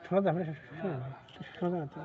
শোনা যাবে না, শোনা যাবে না।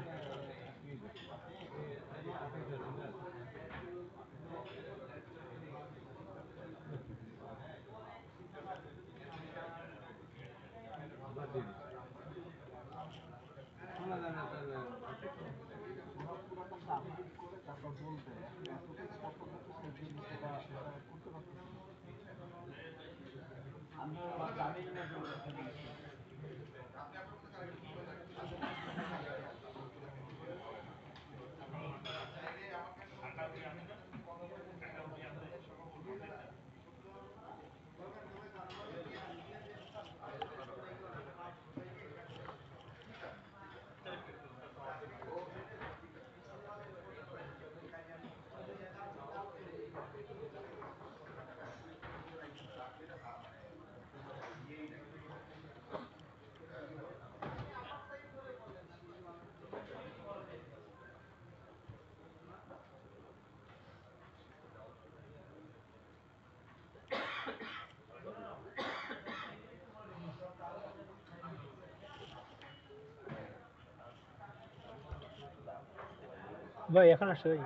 ভাই এখন আসছে ভাই।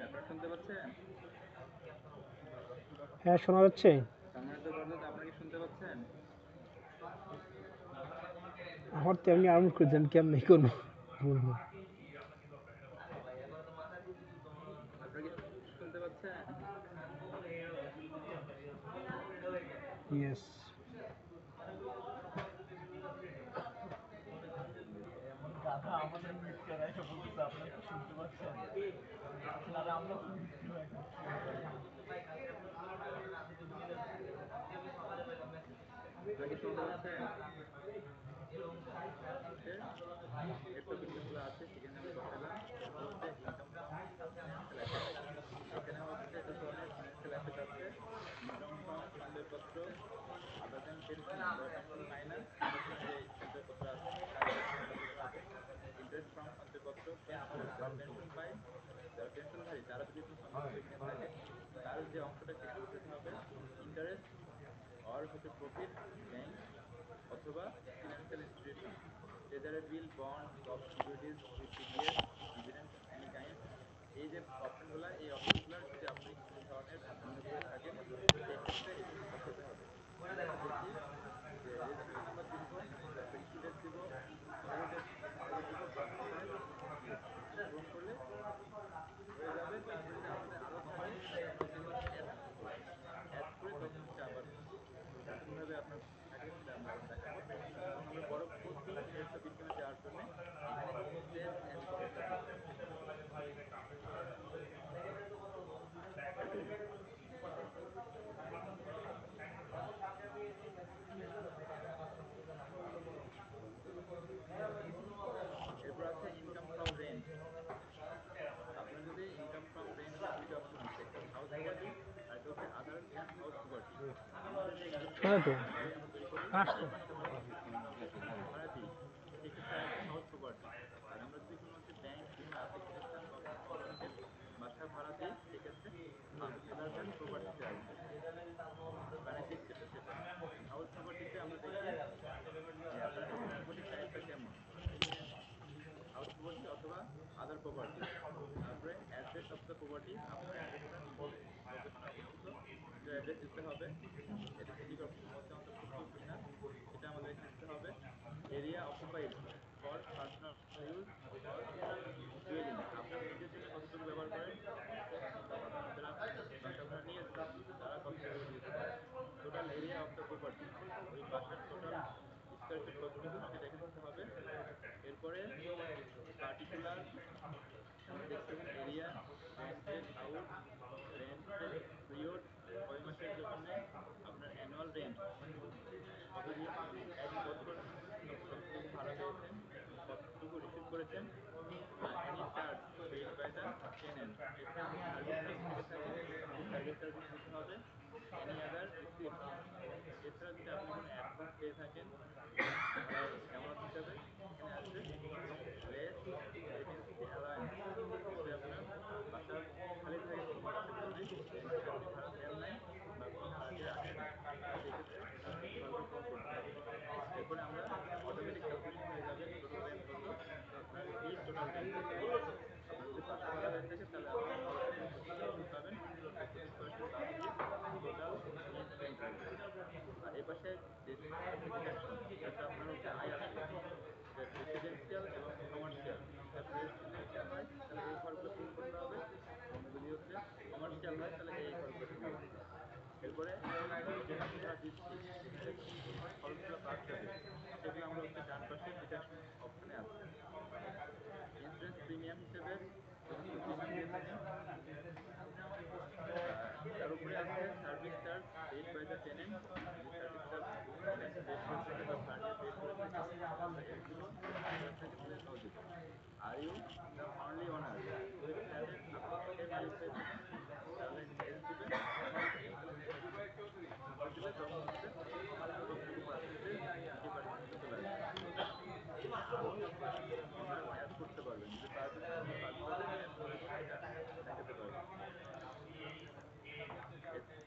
আপনারা শুনতে পাচ্ছেন? হ্যাঁ শোনা যাচ্ছে। সম্মানিত বরদা, আপনারা কি শুনতে পাচ্ছেন? আমার তো এমনি আরম্ভ করে দেন কেমনি করবো বলবো। আপনারা কি শুনতে পাচ্ছেন? ইয়েস। আপনারা কি শুনতে পাচ্ছেন? আজকের যে টপিক গুলো আছে সেখানে আমরা বসালাম। সেগুলো হচ্ছে ইনকাম ফ্রম ফিনান্সিয়াল অ্যাসেট। এখানে হচ্ছে দুই ধরনের ফিনান্সিয়াল অ্যাসেট আছে: ইনকাম ফ্রম সঞ্চয়পত্র, আদার দেন পেনশন। যারা পেনশন পায় না তাদের জন্য যে সঞ্চয়পত্র আছে তার ক্ষেত্রে আমরা ধরে নেব ইন্টারেস্ট ফ্রম সঞ্চয়পত্র। পেনশনার যারা পেনশন পায়, যারা পেনশনধারী, তারা যদি কোনো সঞ্চয়পত্র কিনে থাকে তার যে অংশটা সেখানে বোঝাতে হবে ইন্টারেস্ট, অর হচ্ছে প্রফিট, ব্যাংক অথবা financial institution, whether a bill, bond, securities with TDS, dividend of any kind. এই যে অপশনগুলো, এই অপশনগুলোর যদি আপনি কোনো ধরনের বিনিয়োগ করে থাকেন সেক্ষেত্রে এখানে বসাতে হবে। আমরা এখন দেখি যে রেজিস্ট্রেশন নাম্বার দিব, তারপরে ইস্যু ডেট দিব, ভ্যালু দিব, ব্লক কভারেজ পূরণ করলে হয়ে যাবে। এরপরে যদি আমাদের আরো থাকে তাহলে আমরা এখানে অ্যাড করব। অ্যাড করে তখন হচ্ছে আবার নতুন ভাবে আপনার থাকে সেটা আমরা আবার দেখাবো এবং আমরা পরবর্তী রেস্ট অফ ইনকামে যাওয়ার জন্য এখানে সেভ এন্ড কপিটা দিব। এরপর আছে ইনকাম ফ্রম রেন্ট। আপনার যদি ইনকাম ফ্রম রেন্টের দুইটা অপশন আছে, একটা হচ্ছে হাউস প্রপার্টি আর একটা হচ্ছে আদার দ্যান হাউস প্রপার্টি। আমাদের যে ইনভেস্টমেন্ট শোনা তো প্রপার্টিটা যদি আমরা তৈরি করি আসছে। এই বাসাটা আমরা যদি কোনো কাউকে ভাড়া দিই সেক্ষেত্রে আসবে হাউস প্রপার্টি। আর আমরা যদি কোনো হচ্ছে ব্যাংক কিংবা আর্থিক প্রতিষ্ঠান বা কোনো কোম্পানিকে বাসা ভাড়া দিই সেক্ষেত্রে আদার দ্যান প্রপার্টিতে আসবে, বাণিজ্যিক যেটা সেটা। হাউস প্রপার্টিতে আমরা দেখি যে আপনার হাউস প্রপার্টির টাইপটা কেমন, হাউস প্রপার্টি অথবা আদার প্রপার্টি। তারপরে অ্যাড্রেস অফ দ্য প্রপার্টি, আপনার অ্যাড্রেসটা নিজ লোকেশনে অবস্থিত যে অ্যাড্রেস দিতে হবে, এটা সিটি কর্পোরেশনের মধ্যে অন্তর্ভুক্ত কিনা সেটা আমাদের এখানে দিতে হবে। Area occupied for personal use or duelling, আপনার নিজের জন্য কতটুকু ব্যবহার করেন অথবা আপনার যারা বাসা ভাড়া নিয়েছে তারা কতটুকু ইউজ করেন। Total area of the property, ওই বাসার টোটাল স্কোয়ার ফিট কতটুকু সেটা এখানে দিতে হবে। এরপরে পার্টিকুলার আমরা দেখছি এখানে area, rented out, rented period, কয় মাসের জন্য, আপনার অ্যানুয়াল রেন্ট কতদিন, এক বছর আপনি কতটুকু ভাড়া পেয়েছেন এবং কতটুকু রিসিভ করেছেন, any charge paid by the tenant, এখানে যদি সার্ভিস চার্জ থেকে থাকে সেই সার্ভিস চার্জগুলো দিতে হবে। এনি আদার রিসিপ্ট, এবং এছাড়া যদি আপনি কোনো অ্যাডভান্স পেয়ে থাকেন ভাড়ার জামানত হিসাবে এখানে আসবে। এবং লেস ভ্যাকেন্সি অ্যালাউয়েন্স, যদি আপনার বাসা খালি থাকে কোনো মাসের জন্য যেই মাসে আপনি ভাড়া দেন নাই বা কোনো ভাড়াটিয়া আসে নাই সেক্ষেত্রে এরপরে আমরা অটোমেটিক ক্যালকুলেশন হয়ে যাবে টোটাল রেন্ট কত, আপনার এই টোটাল রেন্ট থেকে আপনার যদি বাসা ভাড়া হয়ে থাকে তাহলে আপনি সরাসরি 25% পাবেন, এই 25% বাদ দিয়ে টোটাল নেট রেন্ট আসবে। আর এই পাশে যে সমস্ত আছে ডিডাকশন, যাতে আপনার হচ্ছে আয় আসে, যে রেসিডেন্সিয়াল এবং কমার্শিয়াল, যদি রেসিডেন্সিয়াল হয় তাহলে এই ঘরগুলো পূরণ করতে হবে, এবং যদি হচ্ছে কমার্শিয়াল হয় তাহলে এই ঘরগুলো পূরণ করতে হবে। এরপরে যে বাসা ভাড়া দিচ্ছি সেখানে যে খরচগুলো বাদ যাবে সেগুলো আমরা হচ্ছে ডান পাশে ডিডাকশন অপশনে আছে। ইন্স্যুরেন্স প্রিমিয়াম হিসেবে সমস্ত প্রিমিয়াম দিয়ে থাকেন। তার উপরে আছে service charge paid by the tenant, যে সার্ভিস চার্জ টেনেন্ট পেড করে থাকে বা ভাড়াটিয়া পেড করে থাকে, আমরা এগুলো এখান থেকে তুলে দিব। আর ইউ দ্য অনলি ওনার, যদি ফ্ল্যাটের আপনি একাই মালিক হয়ে থাকেন তাহলে এস দিবেন, এস দিলে তখন হচ্ছে সবটুকু পার্সেন্টেজ 20% চলে আসবে। আরও ওনার অ্যাড করতে পারবেন, যদি পারমিশন অ্যাড করে করে এটা দেখাতে পারবেন।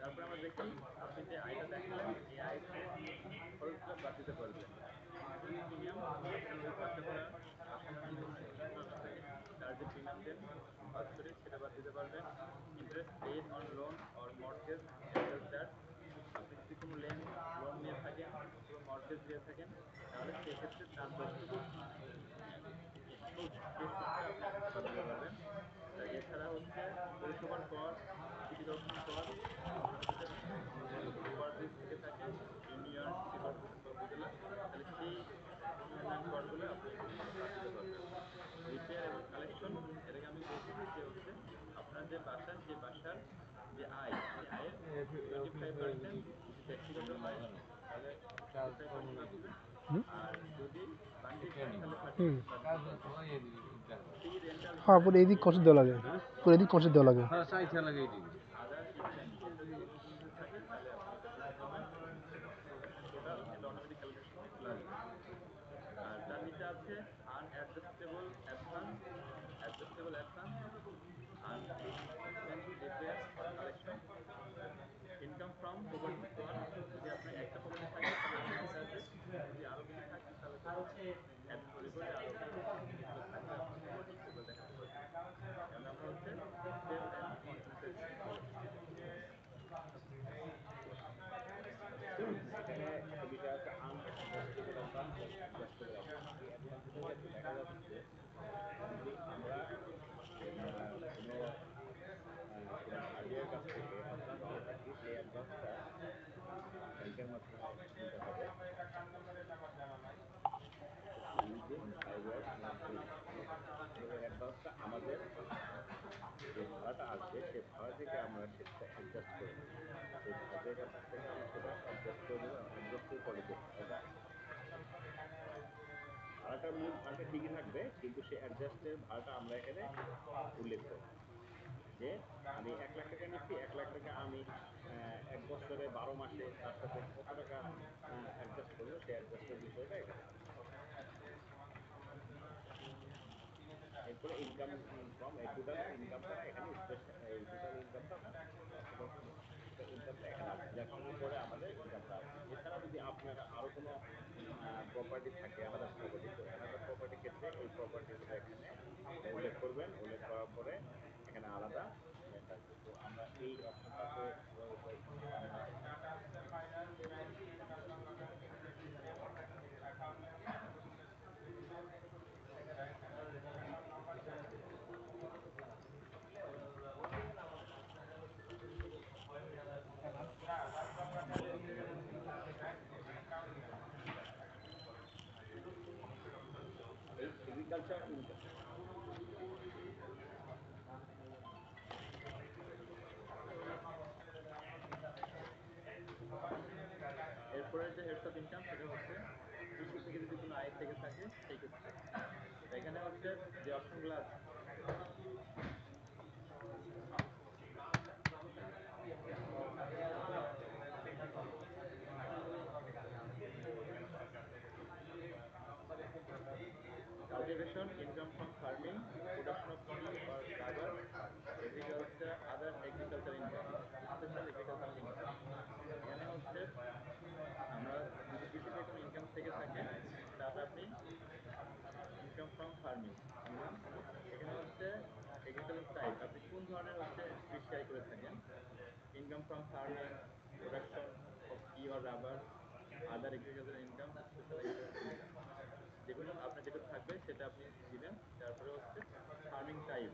তারপরে আমরা দেখি আপনি যে আয়টা দেখালেন এই আয় থেকে খরচগুলো বাদ দিতে পারবেন। ইন্স্যুরেন্স প্রিমিয়াম, আপনার ওই বাসা ভাড়া বাসায় যদি কোনো সমস্যা থাকে তার যে প্রিমিয়াম দেন বাৎসরিক সেটা বাদ দিতে পারবেন। Interest paid on loan or mortgage rental charge, আপনি যদি কোনো লোন নিয়ে থাকেন অথবা মর্টগেজ দিয়ে থাকেন তাহলে সেক্ষেত্রে তার যতটুকু সুদ সেই সুদটা আপনি এখান থেকে বাদ দিতে পারবেন। এছাড়া হচ্ছে পৌরসভার কর, সিটি কর্পোরেশন কর, আপনার হচ্ছে যদি কোনো কর যদি থেকে থাকে ইউনিয়ন, সিটি কর্পোরেশন বা উপজেলা, তাহলে সেই উন্নয়ন করগুলো আপনি এখান থেকে বাদ দিতে পারবেন। রিপেয়ার এবং কালেকশন, এটাকে আমি বলতেছি যে হচ্ছে আপনার যে বাসা সেই বাসার যে আয় সেই আয়ের 25% যদি ব্যক্তিগত হয় তাহলে 25% বাদ দিবেন, হুম আর যদি বাণিজ্যিক হয় তাহলে হুম 30% বাদ দিতে পারবেন। ফ্রি রেন্টাল হ্যাঁ ইনকাম, পুরো এদিক কষে দেওয়া লাগে, পুরো এদিক কষে দেওয়া লাগে। আদার এক্সপেন্সেস যদি এক্সপেন্সেস থাকে তাহলে আপনি এটা দিতে পারবেন, টোটাল এটা অটোমেটিক ক্যালকুলেশন হয়ে চলে আসবে। আর তার নিচে আছে unadjustable advance, adjustable advance, unfixed expense repair or collection, income from property one, যদি আপনার একটা প্রপার্টি থাকে তাহলে এই অ্যামাউন্ট আসবে, যদি আরো বেশি থাকে তাহলে তখন আপনি অ্যাড করে করে আরো যেগুলো থাকবে আপনার প্রপার্টি সেগুলো দেখাতে পারবেন। কারণ আমরা হচ্ছে সেল এন্ড কন্টেন্টের বলছি। এখানে একটা বিষয় আছে আনঅ্যাডজাস্টেবল অ্যাডভান্স এবং অ্যাডজাস্টেবল অ্যাডভান্স। এই অ্যাডভান্সের ক্ষেত্রে দেখা যাচ্ছে যদি আমরা কোনো কোনো ভাড়াটিয়ার কাছ থেকে অ্যাডভান্স নিয়ে থাকি সেই অ্যাডভান্সটা ব্যাংকের মাধ্যমে নিতে হবে within 5 years not to late, এবং এই অ্যাডভান্সটা আমাদের যে ভাড়াটা আসবে সেই ভাড়া থেকে আমরা সেটা অ্যাডজাস্ট করে নেব, সেই ভাড়াটিয়ার কাছ থেকে আমরা সেটা অ্যাডজাস্ট করে নেব। অ্যাডজাস্টের পরে যে ভাড়াটা ভাড়াটার মূল ভাড়াটা ঠিকই থাকবে, কিন্তু সেই অ্যাডজাস্টের ভাড়াটা আমরা এখানে উল্লেখ করব যে আমি 1 লাখ টাকা নিচ্ছি, 1 লাখ টাকা আমি 1 বছরে 12 মাসে তার সাথে কত টাকা অ্যাডজাস্ট করবো সেই অ্যাডজাস্টের বিষয়টা এখানে আছে। এরপরে ইনকাম ফ্রম এই টোটাল ইনকামটা এখানে স্পেশাল, এই টোটাল ইনকামটা না, টোটাল ইনকামটা এখানে আসবে, ডিডাকশনের পরে আমাদের ইনকামটা আসবে। এছাড়া যদি আপনার আরো কোনো প্রপার্টি থাকে, অ্যানাদার প্রপার্টি, তো অ্যানাদার প্রপার্টির ক্ষেত্রে এই প্রপার্টিগুলো এখানে উল্লেখ করবেন, উল্লেখ করার পরে এখানে আলাদা নেট আসবে। তো আমরা এই অপশনটাতে কিভাবে করব সেটা আমরা এই এগ্রিকালচার ইনকাম। এরপরে যে হেডস অফ ইনকাম সেটা হচ্ছে কৃষি থেকে যদি কোনো আয় থেকে থাকে সেই ক্ষেত্রে, তো এখানে হচ্ছে যে অপশনগুলো আছে cultivation, income from farming, production of tea or rubber, agriculture, other agriculture income, special agricultural income। এখানে হচ্ছে আমরা যদি কৃষিতে কোনো ইনকাম থেকে থাকে তাহলে আপনি ইনকাম ফ্রম ফার্মিং আনলাম। এখানে হচ্ছে এগ্রিকালচার টাইপ, আপনি কোন ধরনের হচ্ছে কৃষি আয় করে থাকেন। Income from farming, production of tea or rubber, other agriculture income, special agriculture income, যেগুলো আপনার যেটা থাকবে সেটা আপনি দিবেন। তারপরে হচ্ছে ফার্মিং টাইপ,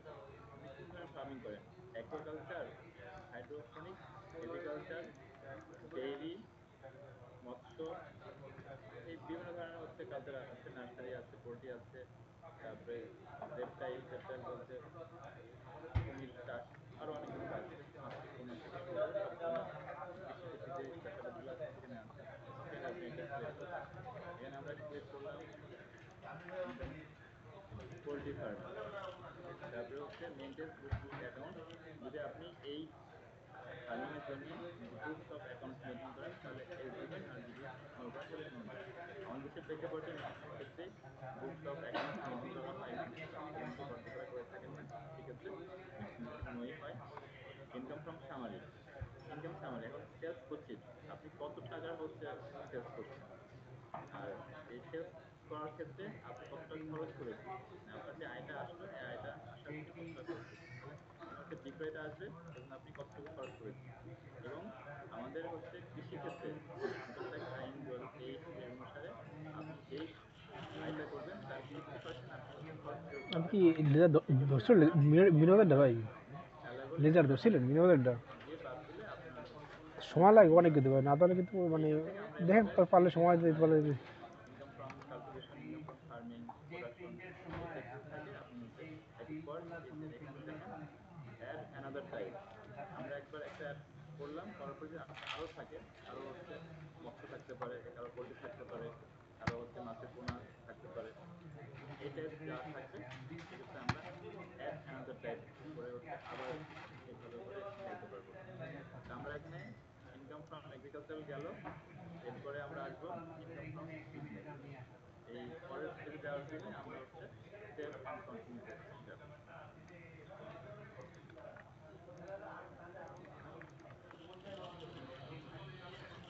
আপনি কোন ধরনের ফার্মিং করেন, অ্যাকুয়াকালচার, হাইড্রোপনিক্স, এগ্রিকালচার, ডেইরি, মৎস্য, এই বিভিন্ন ধরনের হচ্ছে কালচার আছে, নার্সারি আছে, পোল্ট্রি আছে, তারপরে রেপটাইল, রেপটাইল বলতে কুমির চাষ, আরো অনেক কিছু আছে, মাছ পোনা থেকে শুরু করে সব ধরনের কৃষিভিত্তিক যে স্পেশালিটি গুলো আছে সেখানে আছে, সেখানে আপনি এটা সিলেক্ট করবেন। এখানে আমরা সিলেক্ট করলাম ইনকাম পোল্ট্রি ফার্ম, তারপরে হচ্ছে মেনটেন্স বুকস অ্যাকাউন্ট, যদি আপনি এই ফার্মিং এর জন্য বুকস অফ অ্যাকাউন্টস মেনটেন করেন তাহলে এস দিবেন, আর যদি নো করেন তাহলে নো দিবেন। আমাদের দেশের প্রেক্ষাপটে ম্যাক্সিমাম ক্ষেত্রে বুকস অফ অ্যাকাউন্টস মেনটেন করা হয় না, সাধারণত কর্মকর্তারা করে থাকেন না, সেক্ষেত্রে ম্যাক্সিমাম ক্ষেত্রে নোই হয়। Income from summary, income summary এখন সেলস প্রসিড, আপনি কত টাকার হচ্ছে সেলস করছেন, আর এই সেলস করার ক্ষেত্রে আপনি কত টাকা খরচ করেছেন, মানে আপনার যে আয়টা আসলো এই আয়টা আসার জন্য কত টাকা খরচ করেছেন, তাহলে এখানে হচ্ছে বিক্রয়টা আসবে, সেজন্য আপনি কতটুকু খরচ করেছেন। এবং আমাদের হচ্ছে কৃষি ক্ষেত্রে ইনকাম ট্যাক্স আইন 2023 এর অনুসারে আপনি যেই আয়টা করবেন তার 60% আপনি হচ্ছে খরচ ফেরত আমি পাবেন। কি লেজার ধরছিল বিনোদের ভাই? স্যালাবল লেজার ইনকাম ধরছিলেন বিনোদের? দিয়ে বাদ দিলে আপনার সময় লাগবে অনেক কিন্তু ভাই, না তাহলে কিন্তু এই মানে এখান থেকে আমরা দেখেন এভাবে তোর পারলে সময় দিতে পারলে। Income from cultivation, income from farming, production, এই সেক্টর থেকে আপনি হচ্ছে এরপর এখানে দেখেন অ্যাড অ্যানাদার টাইপ, আমরা একবার একটা অ্যাড করলাম, করার পর যদি আরো থাকে, কারো হচ্ছে মৎস্য থাকতে পারে, কারো পোল্ট্রি থাকতে পারে, কারো হচ্ছে মাছের পোনা থাকতে পারে, এই টাইপ যা থাকবে সেক্ষেত্রে আমরা অ্যাড অ্যানাদার টাইপ করে হচ্ছে আবার এইভাবে করে দেখাইতে পারবো। তো আমরা এখানে ইনকাম ফ্রম এগ্রিকালচার গেল, এরপরে আমরা আসবো ইনকাম ফ্রম বিজনেস। এই পরের পেজে যাওয়ার জন্য আমরা হচ্ছে সেভ এন্ড কন্টিনিউ তে যাব।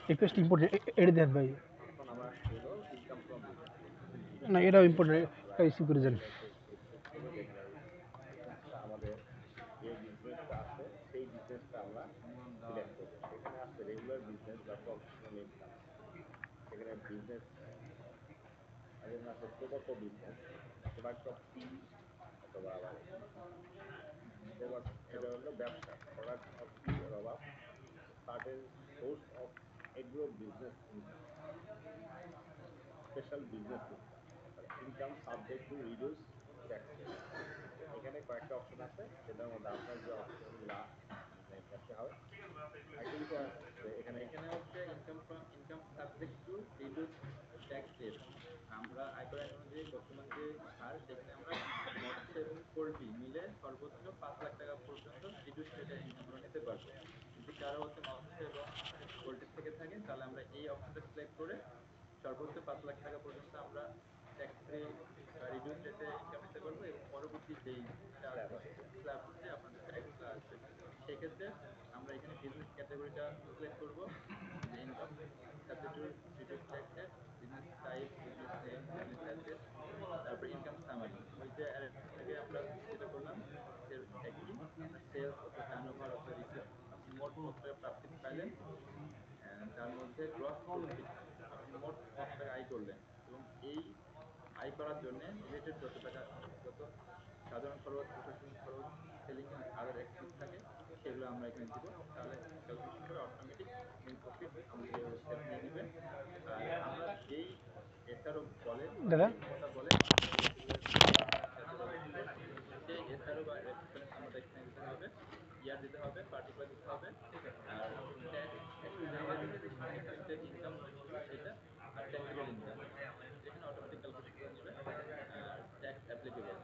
এই পেজটা ইম্পর্টেন্ট, এটা দেন ভাই। এখন আমরা আসছি হলো ইনকাম ফ্রম বিজনেস। না এটাও ইম্পর্টেন্ট, এটা রিসিভ করে যান। এটা হচ্ছে এখানে দেখেন এই বিজনেসটা আমাদের যে বিজনেসটা আছে সেই বিজনেসটা আমরা সিলেক্ট করব। এখানে আছে রেগুলার বিজনেস বা প্রফেশনাল ইনকাম, এখানে বিজনেস যেমন আছে টোবাকো বিজনেস, প্রোডাক্ট অফ টি অথবা আবার এটা হলো ব্যবসা, প্রোডাক্ট অফ টি অথবা certain source of agro business income, special business income, income subject to reduce tax rate. এখানে কয়েকটা অপশন আছে, সেটার মধ্যে আপনার যে অপশনগুলা মানে বেশি হয়। একটা বিষয় আছে এখানে এখানে হচ্ছে income subject to reduce tax rate, আমরা আয়কর আইন অনুযায়ী বর্তমান যে হার সেখানে আমরা মৎস্য এবং পোল্ট্রি মিলে সর্বোচ্চ 5 লাখ টাকা পর্যন্ত রিডিউস রেটে ইনকাম আমরা নিতে পারবো। যদি কারো হচ্ছে মৎস্য এবং পোল্ট্রি থেকে থাকে তাহলে আমরা এই অপশনটা সিলেক্ট করে সর্বোচ্চ 5 লাখ টাকা পর্যন্ত আমরা ট্যাক্স ফ্রি বা রিডিউস রেটে ইনকাম নিতে পারবো, এবং পরবর্তী যেইটা স্ল্যাব আসবে আছে। স্ল্যাব অনুযায়ী আপনাদের ট্যাক্সগুলো আসবে। সেক্ষেত্রে আমরা এখানে বিজনেস ক্যাটাগরিটা সিলেক্ট করব, যে income subject to reduce tax rate, business type, business name, business address, তারপর ইনকাম সামারি, ওই যে আগে আমরা যেটা করলাম এর একই, আপনার সেলস অথবা টার্নওভার অথবা রিসিভ, আপনি মোট কত টাকা প্রফিট পাইলেন, তার মধ্যে গ্রস প্রফিট, আপনি মোট কত টাকা আয় করলেন, এবং এই আয় করার জন্য রিলেটেড যত টাকা, যত সাধারণ খরচ, প্রশাসনিক খরচ, সেলিং এন্ড আদার এক্সপেন্স থাকে সেগুলো আমরা এখানে দিব। তাহলে ক্যালকুলেশন করে অটোমেটিক মেন প্রফিট আমাদের এই ওয়েবসাইট নিয়ে নেবে। আর আমরা যেই এসআরও বলে বা দাদা যেই ক্ষমতা বলে আমাদের রেফারেন্স ক্যালকুলেট দিতে, সেই এসআরও বা রেফারেন্স নাম্বারটা এখানে দিতে হবে, ইয়ার দিতে হবে, পার্টিকুলার দিতে হবে, আর ট্যাক্স এক্সপেন্ডেড এক্সপেক্টেড ইনকাম যেটা, আর ট্যাক্সেবল ইনকাম, এখানে অটোমেটিক ক্যালকুলেশন করে নেবে, আর ট্যাক্স অ্যাপ্লিকেবল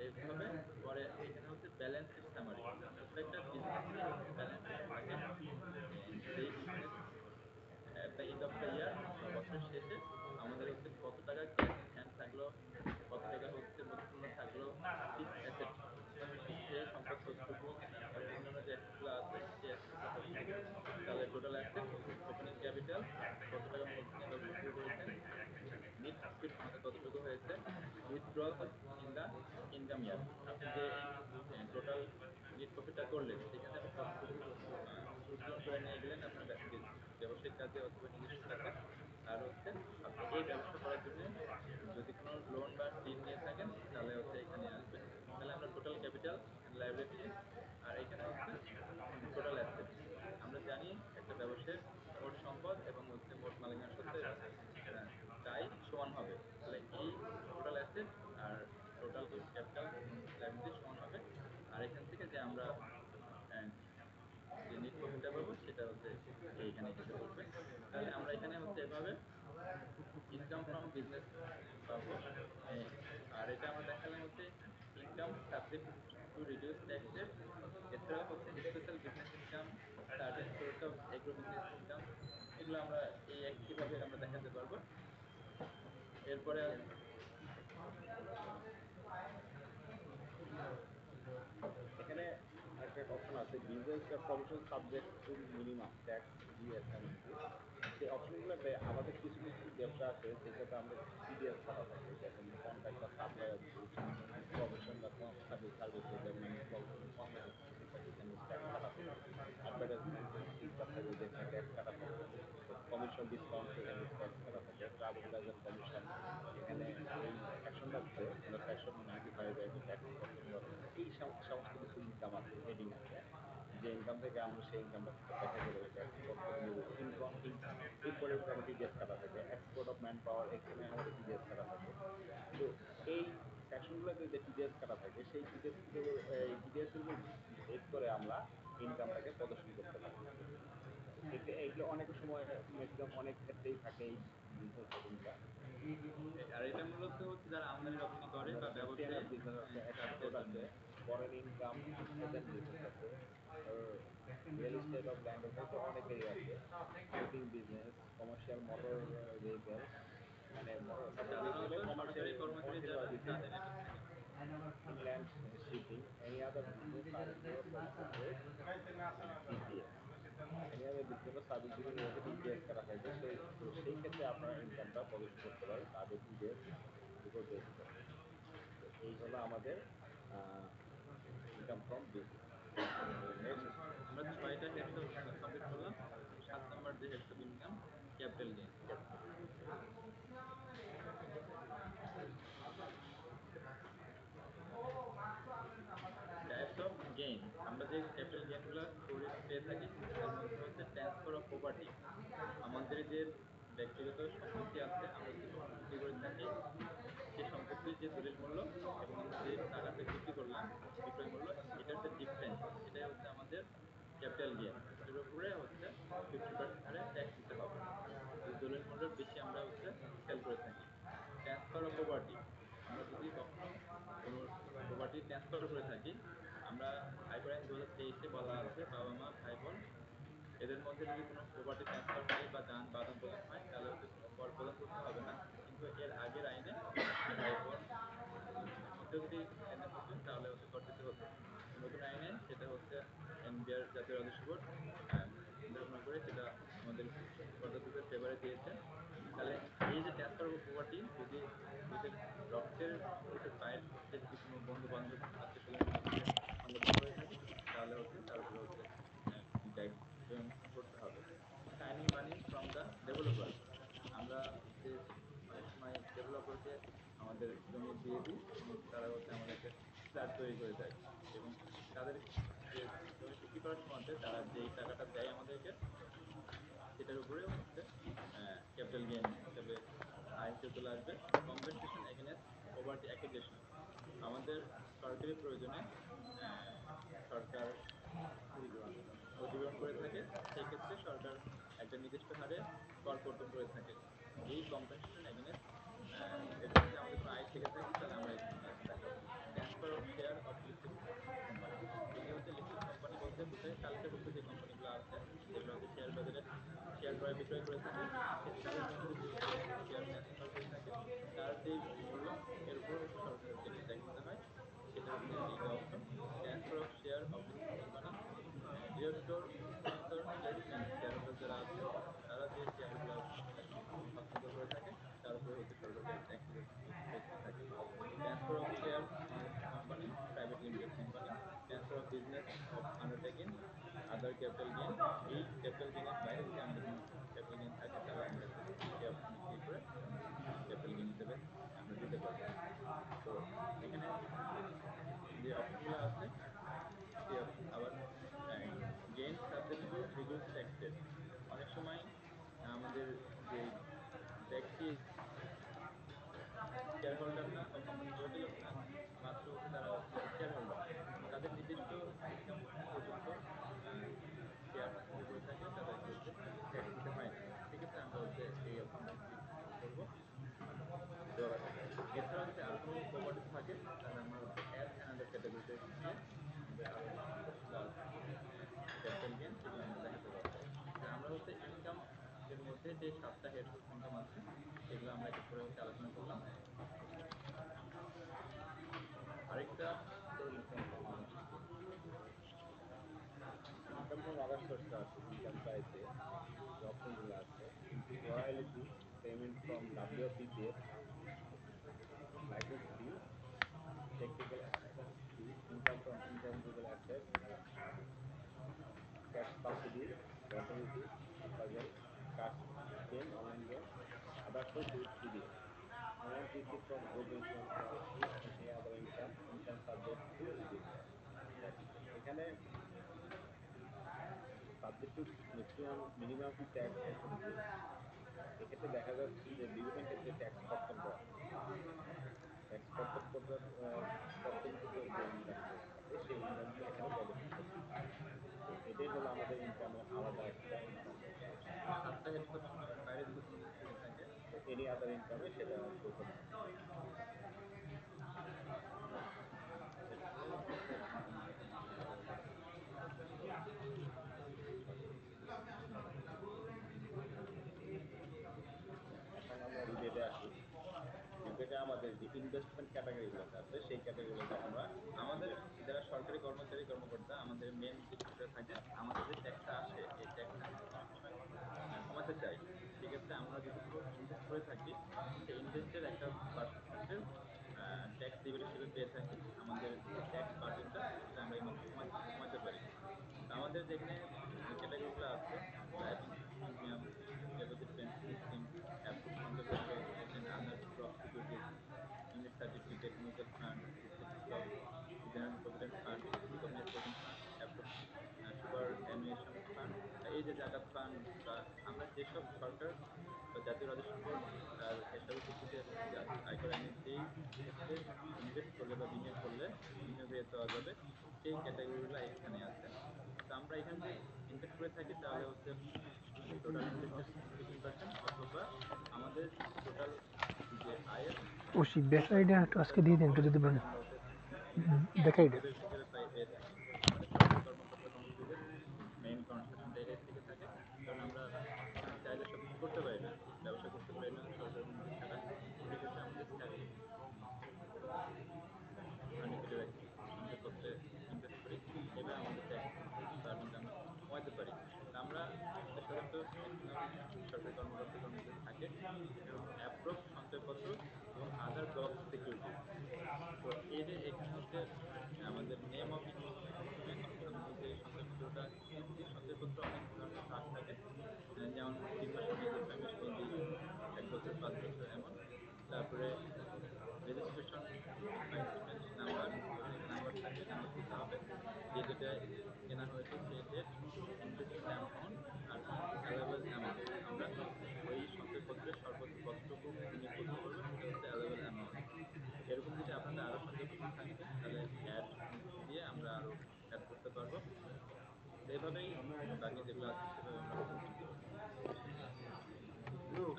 এইভাবে। পরে এখানে হচ্ছে ব্যালেন্স শিট সামারি, প্রত্যেকটা বিজনেসেরই হচ্ছে ব্যালেন্স শিট থাকে, যেই business at the end of the year বা বছরের শেষে আমাদের হচ্ছে কত টাকা ক্যাশ ইন হ্যান্ড থাকে উইথড্রল ইন দ্য ইনকাম ইয়ার। আপনি যে টোটাল নেট প্রফিটটা করলেন সেখানে আপনি কতটুকু উত্তোলন করে নিয়ে গেলেন আপনার ব্যবসায়িক কাজে অথবা নিজস্ব কাজে। আর হচ্ছে আপনি এই ব্যবসা করার জন্য যদি কোনো লোন বা ঋণ নিয়ে থাকেন তাহলে হচ্ছে এখানে আসবে। তাহলে আমরা টোটাল ক্যাপিটাল, এখানে লাইবিলিটি, আর এখানে হচ্ছে টোটাল অ্যাসেট। আমরা জানি একটা ব্যবসায়ের মোট সম্পদ এবং হচ্ছে মোট মালিকানা সত্ত্ব এবং দায় সমান হবে। তাহলে এই টোটাল অ্যাসেট আর টোটাল ক্যাপিটাল এবং লাইবিলিটি সমান হবে। আর এখান থেকে যে আমরা আহ, যে নেট প্রফিটটা পাবো সেটা হচ্ছে এইখানে এসে পড়বে। তাহলে আমরা এখানে হচ্ছে এভাবে ইনকাম ফ্রম বিজনেস পাবো। আর এটা আমরা দেখালাম হচ্ছে income subject to reduce tax rate. এছাড়াও হচ্ছে special business income, certain source of agro business income, এগুলো আমরা এই একইভাবে আমরা দেখাতে পারবো। এরপরে এখানে একটা অপশন আছে, বিজনেস বা profession subject to minimum tax জিএসএমএনটি। সেই অপশনগুলোতে আমাদের কিছু কিছু ব্যবসা আছে যেটাতে আমরা টিডিএস কাটা থাকে, যেমন কন্ট্রাক্ট বা সাপ্লাই অফ গুডস, প্রফেশন বা সার্ভিসে যেমন আমি পণ্য বেচতেছি এখানে ট্যাক্স কাটা থাকে, অ্যাডভার্টাইজমেন্ট ইনকাম থেকে যেখানে ট্যাক্স কাটা থাকে, কমিশন ডিসকাউন্ট সেখানে ট্যাক্স কাটা থাকে, ট্রাভেল এজেন্ট কমিশন এখানে এই সেকশনটাতে আমরা সেকশন 95 একটা ট্যাক্স করা থাকে। এই সমস্ত কিছু ইনকাম আছে, হেডিং আছে, যে ইনকাম থেকে আমরা সেই ইনকামটা দেখা গেলে ট্যাক্স কত করে নেব। ইনকাম এরপরে আমরা টিডিএস কাটা থাকে, এক্সপোর্ট অফ ম্যান পাওয়ার এখানে আমাদের টিডিএস কাটা থাকে। তো এই সেকশনগুলোতে যে টিডিএস কাটা থাকে সেই টিডিএস এর উপর বেস করে আমরা ইনকামটাকে প্রদর্শন করতে পারি। এগুলো অনেক সময় ম্যাক্সিমাম অনেক ক্ষেত্রেই থাকে এই বিজনেস হেডিংগুলো। আর এটা মূলত হচ্ছে যারা আমদানি রপ্তানি করে বা টেনার ব্যবসায় বিজনেস আছে, কাজের এক্সপোর্ট জন্য। আছে, ফরেন ইনকাম, এজেন্ট বিজনেস আছে, রিয়েল এস্টেট অফ ল্যান্ড আছে, তো অনেকেরই আছে, shipping business, commercial motor vehicles, মানে মোটর ভেহিকেলে সাধারণত কমার্শিয়াল সরকারি কর্মচারী কমার্শিয়াল যারা ভাবে বিক্রি তাদের করা, এটা থাকে। inland shipping, any other business service or services with TCS, any other business or service গুলোতে TCS করা থাকে, সেই ক্ষেত্রে আপনারা ইনকামটা প্রদর্শন করতে পারেন তাদের TCS উপর বেস করে। তো এই হলো আমাদের ইনকাম ফ্রম বিজনেস। নেক্সট, আমরা 6টা হেডস কমপ্লিট করলাম। 7 নম্বর যে heads of income, capital gain. Types of gain. আমরা যে ক্যাপিটাল গেইনগুলো পেয়ে থাকি তার মধ্যে হচ্ছে ট্রান্সফার অফ প্রপার্টি। আমাদের যে ব্যক্তিগত সম্পত্তি আছে, আমরা যে সম্পত্তি তৈরি করে থাকি সেই সম্পত্তির যে দলিল মূল্য এবং আমরা যে টাকাতে বিক্রি করলাম বিক্রয় মূল্য, এটার যে ডিফারেন্স, এটাই হচ্ছে আমাদের ক্যাপিটাল গেইন। এটার উপরে হচ্ছে 50% হারে ট্যাক্স দিতে হবে যদি দলিল মূল্যের বেশি আমরা হচ্ছে সেল করে থাকি। Transfer of property. আমরা যদি কখনো কোনো প্রপার্টি ট্রান্সফার করে থাকি, আমরা আয়কর আইন 2023-এ বলা আছে বাবা মা ভাই বোন এদের মধ্যে যদি কোনো প্রপার্টি ট্রান্সফার হয় বা দান বা আদান প্রদান হয় তাহলে হচ্ছে কোনো কর প্রদান করতে হবে না। কিন্তু এর আগের আইনে ভাই বোন মধ্যে যদি লেনদেন হতো তাহলে হচ্ছে কর দিতে হতো। নতুন আইনে সেটা হচ্ছে এনবিআর জাতীয় রাজস্ব বোর্ড চিন্তা ভাবনা করে সেটা আমাদের করদাতাদের ফেভারে দিয়েছে। তাহলে এই যে ট্রান্সফার অফ প্রপার্টি যদি নিজের রক্তের সম্পর্কের বাইরের থেকে যদি কোনো বন্ধু বান্ধব আত্মীয় স্বজনের মধ্যে সংগঠিত হয়ে থাকে তাহলে হচ্ছে তার উপরে হচ্ছে ট্যাক্স পেমেন্ট করতে হবে। Signing money from the developer. আমরা হচ্ছে অনেক সময় ডেভেলপারকে আমাদের জমি দিয়ে দিই এবং তারা হচ্ছে আমাদেরকে ফ্ল্যাট তৈরি করে দেয় এবং তাদের যে জমি বিক্রি করার সময় তারা যেই টাকাটা দেয় আমাদেরকে সেটার উপরেও হচ্ছে ক্যাপিটাল গেইন হিসাবে আয় হিসেবে চলে আসবে। Compensation against property acquisition. আমাদের সরকারি প্রয়োজনে সরকার অধিগ্রহণ করে থাকে, সেই ক্ষেত্রে সরকার একটা নির্দিষ্ট হারে কর কর্তন করে থাকে। এই কম্পেনসেশন এগেইনস্ট এরকম যদি আমাদের কোনো আয় থেকে থাকে তাহলে আমরা এখানে দেখাবো। Transfer of share of listed company. এটি হচ্ছে লিস্টেড কোম্পানি বলতে বোঝায় তালিকাভুক্ত যে কোম্পানিগুলো আছে যেগুলো হচ্ছে শেয়ার বাজারে শেয়ার ক্রয় বিক্রয় করে থাকে, তাদের মধ্যে যদি কেউ শেয়ার ট্রান্সফার করে থাকে তার যে মূল্য এর উপর হচ্ছে সরকারকে একটা ট্যাক্স দিতে হয়। সেটা হচ্ছে এই যে option transfer of share of listed company. Director sponsor placement. Share holder যারা আছে তারা যে শেয়ারগুলো হস্তান্তর করে থাকে তার উপরে হচ্ছে সরকারকে ট্যাক্স দিতে থাকে। Capital gain. এই ক্যাপিটাল গেইনের বাইরে যদি আমাদের কোনো ক্যাপিটাল গেইন থাকে তাহলে আমরা সেই অপশনে ক্লিক করে আমরা ক্যাপিটাল গেইন হিসেবে আমরা দিতে পারবো। তো এখানে যে অপশনগুলো আছে সেই অপশন আবার gain subject to reduce taxes. অনেক সময় আমাদের যে ব্যক্তি শেয়ার হোল্ডার না বা কোম্পানির লোকাল লোক না, মাত্র হচ্ছে তারা হচ্ছে শেয়ার হোল্ডার, তাদের নির্দিষ্ট ইনকাম পর্যন্ত শেয়ার যদি করে থাকে তাদেরকে হচ্ছে ট্যাক্স দিতে হয় না। সেক্ষেত্রে আমরা হচ্ছে এই অপশনটা ক্লিক করবো। এবার এছাড়া যদি আর কোনো প্রপার্টি থাকে তাহলে আমরা হচ্ছে অ্যাড অ্যানাদার ক্যাটাগরিতে গিয়ে আমাদের আরো যে প্রপার্টিগুলো আছে ক্যাপিটাল গেইন সেগুলো আমরা দেখাতে পারবো। আমরা হচ্ছে ইনকাম এর মধ্যে যে 7টা হেড সোর্স ইনকাম আছে সেগুলো আমরা এক এক করে হচ্ছে আলোচনা করলাম। আরেকটা ইনকাম ফ্রম আদার সোর্স আছে, ইনকাম চাইতে যে অপশনগুলো আছে royalty, payment from WPPF, licence fee, technical assistance fee, income from intangible asset, tax subsidies, gratuity, appraisal, cash gain, online gain, other source with TDS, amount received from group insurance policy and any other income, income subject to reduce tax। এখানে subject to minimum tax option কি, এক্ষেত্রে দেখা যাচ্ছে যে বিভিন্ন ক্ষেত্রে tax কর্তন করা হয়। ট্যাক্স কর্তন কর্তনকৃত যে ইনকামগুলো থাকে সেই ইনকামগুলো এখানে প্রদর্শন করতে হয়। তো এটাই হলো আমাদের ইনকামের আলাদা একটা ইনকাম সোর্স। 7টা হেড সোর্সের বাইরে যদি কোনো কিছু থেকে থাকে এনি আদার ইনকামে সেটা শো করবে। এরপরে হচ্ছে এখন আমরা রিবেটে আসি। রিবেটে আমাদের যে ইনভেস্টমেন্ট ক্যাটাগরিগুলোতে আছে সেই ক্যাটাগরিগুলোতে আমরা আমাদের যারা সরকারি কর্মচারী কর্মকর্তা আমাদের মেন যে বিষয়টা থাকে, আমাদের যে ট্যাক্সটা আসে এই ট্যাক্সটা আমরা যদি সবসময় কমাতে চাই সেক্ষেত্রে আমরা যদি কোনো ইনভেস্ট করে থাকি সেই ইনভেস্টের একটা পার্সেন্টেজ ট্যাক্স রিবেট হিসেবে পেয়ে থাকি। আমাদের যে ট্যাক্স বার্ডেনটা সেটা আমরা এইমাত্র কমাতে পারি। তো আমাদের যেখানে যে ক্যাটাগরিগুলো আছে life insurance premium, deposit pension scheme, approve সঞ্চয়পত্র and other job securities, English certificate, mutual fund, receipt stock, general provident fund, recognised provident fund, approve superannuation fund, এই যে জাকাত ফান্ড, বা আমরা যেসব সরকার বা জাতীয় রাজস্ব বোর্ড তার এসবের ভিত্তিতে যে আয়কর আইনের যেই ক্ষেত্রে ইনভেস্ট করলে বা বিনিয়োগ করলে বিনিয়োগ রেট দেওয়া যাবে সেই ক্যাটাগরিগুলো এখানে আছে। তো আমরা এখানে যদি ইনভেস্ট করে থাকি তাহলে হচ্ছে টোটাল ইনভেস্টের 15% অথবা আমাদের টোটাল যে আয়ের ওসি ব্যাটারিটা একটু আজকে দিয়ে দিন একটু যদি বলেন আমরা হচ্ছে ব্যাটারিটা রিবেট হিসেবে পেয়ে থাকি। আমাদের সরকারি কর্মকর্তা কর্মচারীদের মেইন কনসেপ্টটা এটাই থেকে থাকে, কারণ আমরা চাইলে সবকিছু করতে পারি না, ব্যবসা করতে পারি না সরকারি অনুমতি ছাড়া। সেক্ষেত্রে আমাদের স্যালারি ফান্ডে কেটে রাখি, সঞ্চয়পত্রে ইনভেস্ট করি, এভাবে আমাদের ট্যাক্স বার্ডেনটা আমরা কমাতে পারি। তা আমরা আমাদের সাধারণত ম্যাক্সিমাম সরকারি কর্মকর্তা কর্মচারী থাকে এরকম অ্যাপ্রুভ সঞ্চয়পত্র এবং আদার জব সিকিউরিটিজ। তো এর এখানে হচ্ছে আমাদের নেম অফ ইনভেস্টমেন্ট, আমি যে সঞ্চয়পত্রটা কিনছি, সঞ্চয়পত্র অনেক ধরনের ভাগ থাকে, যেমন 3 মাস মেয়াদি, 6 মাস মেয়াদি, 1 বছর, 5 বছর এমন। তারপরে রেজিস্ট্রেশন বা ইনস্টলমেন্ট নাম্বার, ওইখানে নাম্বার থাকলে নাম্বার দিতে হবে, যে ডেটে কেনা হয়েছে সেই ডেট, ইনভেস্টেড অ্যামাউন্ট আর অ্যালাউয়েবল অ্যামাউন্ট। আমরা ওই সঞ্চয়পত্রে সর্বোচ্চ কতটুকু বিনিয়োগ করতে পারবো সেটা হচ্ছে অ্যালাউয়েবল অ্যামাউন্ট। এরকম যদি আপনাদের আরো সঞ্চয়পত্র থাকে তাহলে অ্যাড দিয়ে আমরা আরো অ্যাড করতে পারবো। তো এভাবেই বাকি যেগুলো আছে সেভাবে আমরা কিনতে পারবো।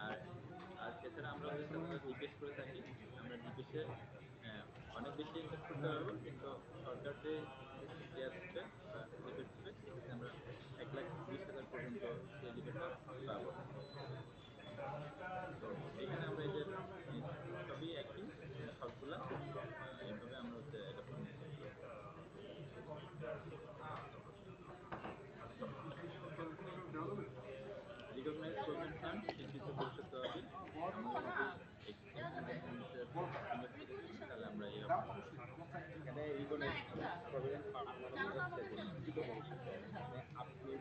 আর আর এছাড়া আমরা হচ্ছে সাধারণত ডিপিএস করে থাকি। আমরা ডিপিএসে অনেক বেশি ইনভেস্ট করতে পারবো, কিন্তু সরকার যে শেয়ার দিবে বা রিবেট দিবে সেক্ষেত্রে আমরা 1,30,000 পর্যন্ত সেই রিবেটটা পাবো। তো এখানে আমরা এই যে সবই একই, সবগুলা এইভাবে আমরা হচ্ছে এটা ফান্ডিং করতে পারবো। রিকগনাইজ প্রভিডেন্ট ফান্ড, স্বীকৃত ভবিষ্যৎ তহবিল। আমরা যদি এখানে কোনো জিনিসে ইনভেস্ট করে থাকি তাহলে আমরা এই অপশনে এখানে রিকগনাইজড প্রভিডেন্ট ফান্ড মানে বোঝাচ্ছে যে স্বীকৃত ভবিষ্যৎ তহবিল। মানে আপনি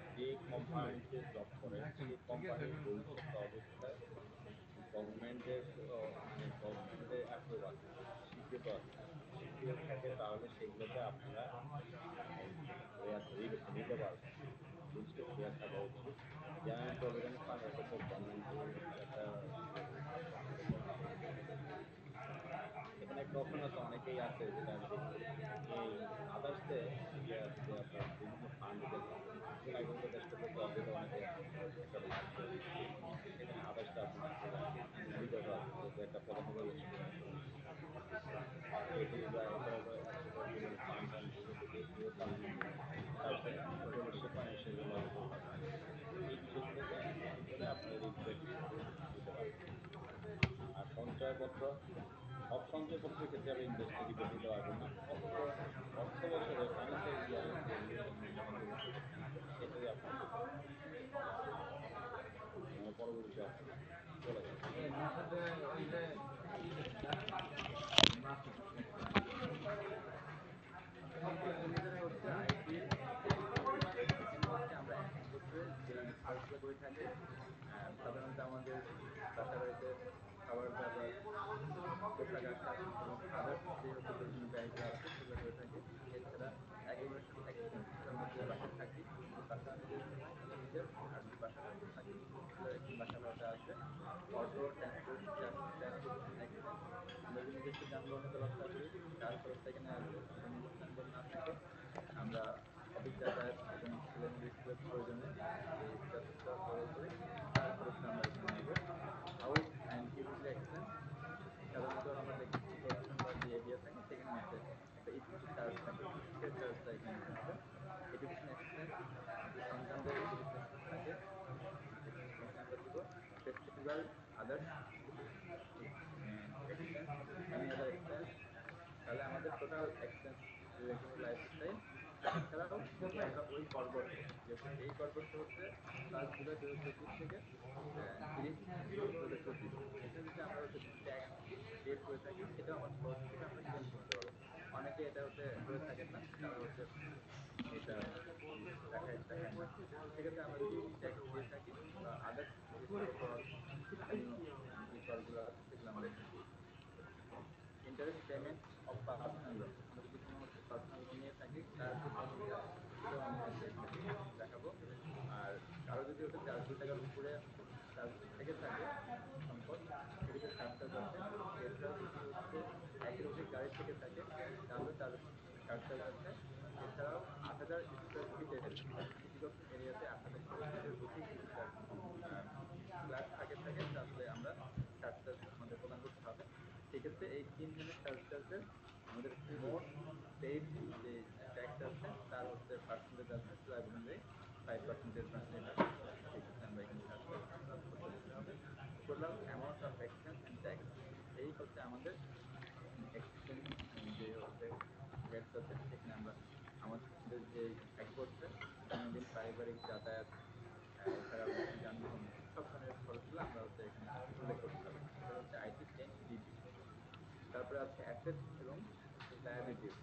মানে গভর্নমেন্টে অ্যাপ্রুভ আছে, স্বীকৃত আছে। স্বীকৃত থাকে তাহলে সেগুলোতে আপনারা নিতে পারবেন। জিনিসটা ক্লিয়ার থাকা উচিত। জেনারেল প্রভিডেন্ট ফান্ড এটা তো গভর্নমেন্টের একটা এখানে একটা অপশন আছে, অনেকেই আছে যেটা আর কি এই আদার্সে যে আছে যে আপনার বিভিন্ন ফান্ড যেগুলো কিছুদিন আগে হলো দেশটাতে কোভিড অনেকে একটা ভাগ করে দিচ্ছে, সেখানে আদার্সটা আপনি দিতে পারবেন, যেহেতু একটা পদার্থ স্টুডেন্ট এটি বা এছাড়া বিভিন্ন ফান্ড টান্ড যেগুলো পারবেন, তারপরে অবশ্যই ফাইন্যান্সিয়াল রিলেটেড হবে। এই বিষয়গুলোতে করে আপনি রিকোয়েস্ট দিতে পারবেন। আর সঞ্চয়পত্র, সব সঞ্চয়পত্রের ক্ষেত্রে আপনি রিপোর্ট দিতে পারবেন না। অর্থ বছরে ফাইন্যান্সিয়াল ইয়ারের যে জমা দিবেন সেটাই আপনি আমরা পরবর্তী অপশনে চলে যাবো। অনুযায়ী হচ্ছে আইটির এখানে হচ্ছে আমরা এক বছরে যে খরচগুলো করে থাকি, সাধারণত আমাদের বাসা বাড়িতে খাবার দাবার, পোশাক আশাক এবং আদার্স যে হচ্ছে প্রয়োজনীয় ব্যয়গুলো আছে সেগুলো করে থাকি। এছাড়া অ্যাকোমোডেশন এক্সপেন্স, আমরা যে বাসায় থাকি, বাসা নিজের নিজের আর যে বাসা ভাড়াতে থাকি এখানে বাসা ভাড়াটা আসবে। অটো ট্রান্সপোর্টেশন এক্সপেন্স, আমরা যে নিজস্ব যানবাহনে চলাফেরা করি তার খরচটা এখানে আসবে। যদি নিজস্ব যানবাহন না থাকে আমরা অফিস যাতায়াত এবং ছেলেমেয়েদের স্কুলের প্রয়োজনে যে যাত্রা করি তার খরচটা আমরা এখানে নেব। হাউস অ্যান্ড ইউটিলিটি এক্সপেন্স, সাধারণত আমরা দেখতেছি কর্পোরেশন বা যে এরিয়া থাকে সেখানে হচ্ছে একটা স্কুল চার্জ থাকে, সেই চার্জটা এখানে দিতে হবে। এডুকেশন এক্সপেন্স, যে সন্তানদের এডুকেশন এক্সপেন্স থাকে এখানে আমরা দিব। Festival, others expense, any other expense, তাহলে আমাদের টোটাল এক্সপেন্স রেগুলার লাইফস্টাইল। এছাড়াও যদি আমরা ওই কর বছর, যেহেতু এই কর বছর হচ্ছে 1 জুলাই 2024 থেকে 30 জুন 2025, এটা যদি আমরা হচ্ছে ট্যাক্স পেড করে থাকি সেটাও আমাদের খরচ হিসেবে আমরা ক্লেম করতে পারবো। অনেকে এটা হচ্ছে করে থাকেন না, তারা হচ্ছে এটা দেখায় না। সেক্ষেত্রে আমরা যদি ট্যাক্স দিয়ে থাকি বা আদার্স যে সকল স্থানীয় যে করগুলো আছে সেগুলো আমরা এখানে দিই। Interest payment of personal loan, আমরা যদি কোনো হচ্ছে পার্সোনাল লোন নিয়ে থাকি তার যে পেমেন্টটা সেটাও আমি হচ্ছে এখানে দেখাবো। আর কারো যদি হচ্ছে 4 কোটি টাকার উপরে চার্জ থেকে থাকে সম্পদ, সেক্ষেত্রে সারচার্জ আছে। এছাড়াও যদি হচ্ছে 1-এর অধিক গাড়ি থেকে থাকে তাহলে তার সারচার্জ আছে। এছাড়াও 8,000 স্কোয়ার ফিটের সিটি কর্পোরেশন এরিয়াতে 8,000 স্কোয়ার ফিটের অধিক যদি তার ফ্ল্যাট থাকে তাহলে আমরা সারচার্জ আমাদের প্রদান করতে হবে। সেক্ষেত্রে এই 3 ধরনের সারচার্জের আমাদের মোট পেইড যে ট্যাক্স আছে তার হচ্ছে পার্সেন্টেজ আছে স্ল্যাব অনুযায়ী 5% পার্সেন্টেজ আছে। সেক্ষেত্রে আমরা এখানে সারচার্জ করতে হবে। Total amount of expense and tax, এই হচ্ছে আমাদের এক্সপেন্স যে হচ্ছে হেডস আছে সেখানে আমরা আমাদের যে এক বছরে দৈনন্দিন পারিবারিক যাতায়াত, এছাড়াও যানবাহন সব ধরনের খরচগুলো আমরা হচ্ছে এখানে উল্লেখ করতে হবে। এটা হচ্ছে আইটি 10 ডিপি। তারপরে আছে অ্যাসেটস এবং লায়াবিলিটিস।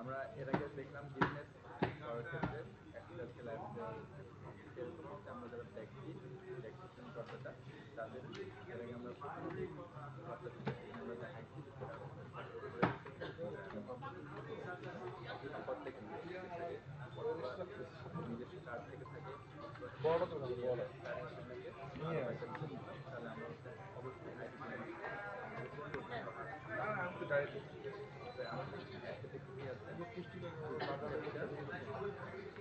আমরা এর আগে দেখলাম বিজনেস করার ক্ষেত্রে অ্যাসেট আছে, লায়াবিলিটি আছে। সেরকম হচ্ছে আমরা যারা ব্যক্তি, ব্যক্তিগত কর্তাটা, তাদের এর আগে আমরা প্রথম যে কর্তা ছিল সেখানে আমরা দেখাইছি যে তার তাদের উপরে অফিস পদ থেকে থাকে অথবা নিজস্ব কার্ড থেকে থাকে অথবা তার থেকে থাকে আরো কয়েকটা বিষয় ছিল, তাহলে আমরা হচ্ছে অবশ্যই আইডি আমাদের করতে হবে। আছে অ্যাসেটে কি কি আছে?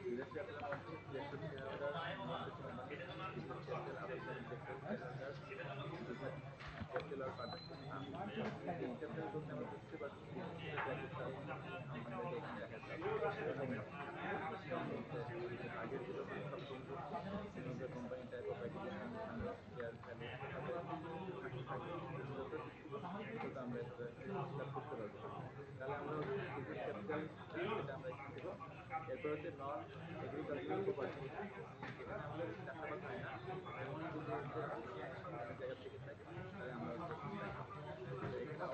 বিজনেস ক্যাপিটাল মধ্যে electric share holder, non basic membership, business capital, other than electric share holder, business capital আর পার্টনারশিপ ফান্ড। বিজনেস ক্যাপিটাল বলতে আমরা বুঝতে পারছি বিজনেস থেকে যা কিছু আছে কোম্পানিটাকে এখানে দেখাতে হবে। আগের যেরকম সব সম্পত্তি যেভাবে company type of acquisition, number of share, value এভাবে থাকতে থাকবে। যত কিছু তত আমরা হিসাব করতে পারবো। তাহলে আমরা হচ্ছে বিজনেস ক্যাপিটাল সেটা আমরা এখানে দেবো। এরপর হচ্ছে নন এগ্রিকালচারাল প্রপার্টি, এখানে আমাদের চাষাবাদ হয় না এমন যদি হচ্ছে বিভিন্ন জায়গা থেকে থাকে তাহলে আমরা হচ্ছে এখানে দেখাবো। তো এখানে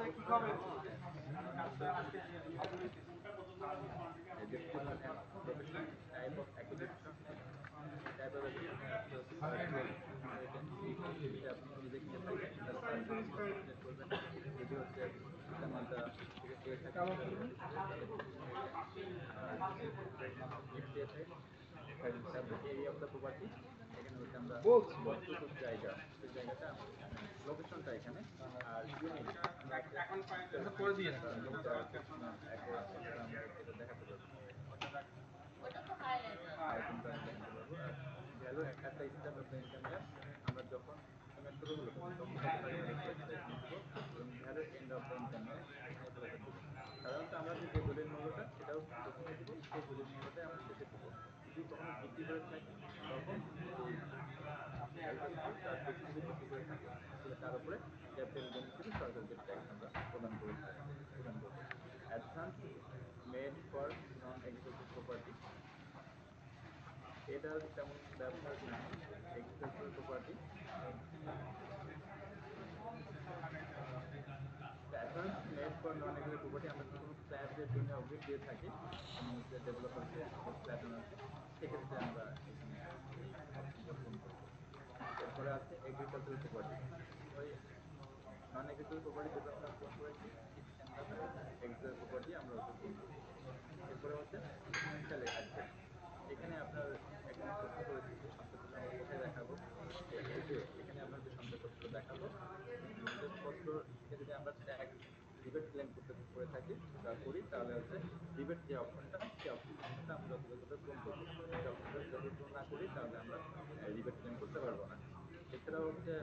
description and profession, type of acquisition, type of acquisition হচ্ছে পার্সোনাল ইনহেরিটেন্স, যদি আপনি নিজে কিনে থাকেন হচ্ছে জামালটা থেকে পেয়ে থাকে সরকারি থেকে, তাহলে কিছু নিয়ে যায়। আর গিফট দিয়ে থাকে। তারপরে এরিয়া অফ দ্য প্রপার্টি, এখানে হচ্ছে আমরা বলছি কতটুকু জায়গা, সেই জায়গাটা লোকেশনটা এখানে। আর ইউনিট, আমরা একটা স্কোয়ার করে ফিট দিয়েছে বা মিটার ডেসিমেল একর এভাবে আমরা হচ্ছে এটা দেখাতে পারবো। আইটেমটা আমরা দেখাতে পারবো। আর value at the start of the income year, আমরা যখন ইনকাম শুরু হলো তখন কত টাকা ভ্যালু ছিল সেটা এখানে দেবো, এবং value end of the income ইয়ার এখানে ভ্যালুটা দেবো। সাধারণত আমরা যে দলিল মূল্যটা সেটাও প্রথমে দিব, সেই দলিল মূল্যটাই আমরা শেষে দিব। যদি কখনো বৃদ্ধি করে থাকে তখন এই ভ্যালুটা দিব, তার বেশি যদি বৃদ্ধি করে থাকে তাহলে তার উপরে ক্যাপিটাল গেইন হিসেবে সরকারকে ট্যাক্স আমরা প্রদান করবো। Advance made for non agriculture property, এটার তেমন ব্যবহার নাই। Agricultural property, advance made for non agriculture property, আমরা যদি কোনো ফ্ল্যাটের জন্য অগ্রিম দিয়ে থাকি কোনো হচ্ছে ডেভেলপারকে ফ্ল্যাট ওনারকে, সেক্ষেত্রে আমরা এখানে এই অপশনটা পূরণ করবো। এরপরে আছে এগ্রিকালচারাল প্রপার্টি, ওই নন এগ্রিকালচারাল প্রপার্টি যেটা আমরা পূরণ করেছি ঠিক সেম ভাবে এগ্রিকালচারাল প্রপার্টি আমরা ওটা পূরণ করবো। এরপরে হচ্ছে সেলের আইটেম, এখানে আপনার এখানে প্রশ্ন করেছে যে সঞ্চয়পত্র আমরা কোথায় দেখাবো। এই যে এখানে আমরা যে সঞ্চয়পত্র দেখাবো, সঞ্চয়পত্র থেকে যদি আমরা ট্যাক্স রিবেট ক্লেম করে থাকি বা করি, তাহলে হচ্ছে রিবেট যে অপশনটা, সেই অপশনটা আমরা যথাযথভাবে পূরণ করবো। সেই অপশনটা যদি পূরণ না করি তাহলে আমরা রিবেট ক্লেম করতে পারবো না। এছাড়াও হচ্ছে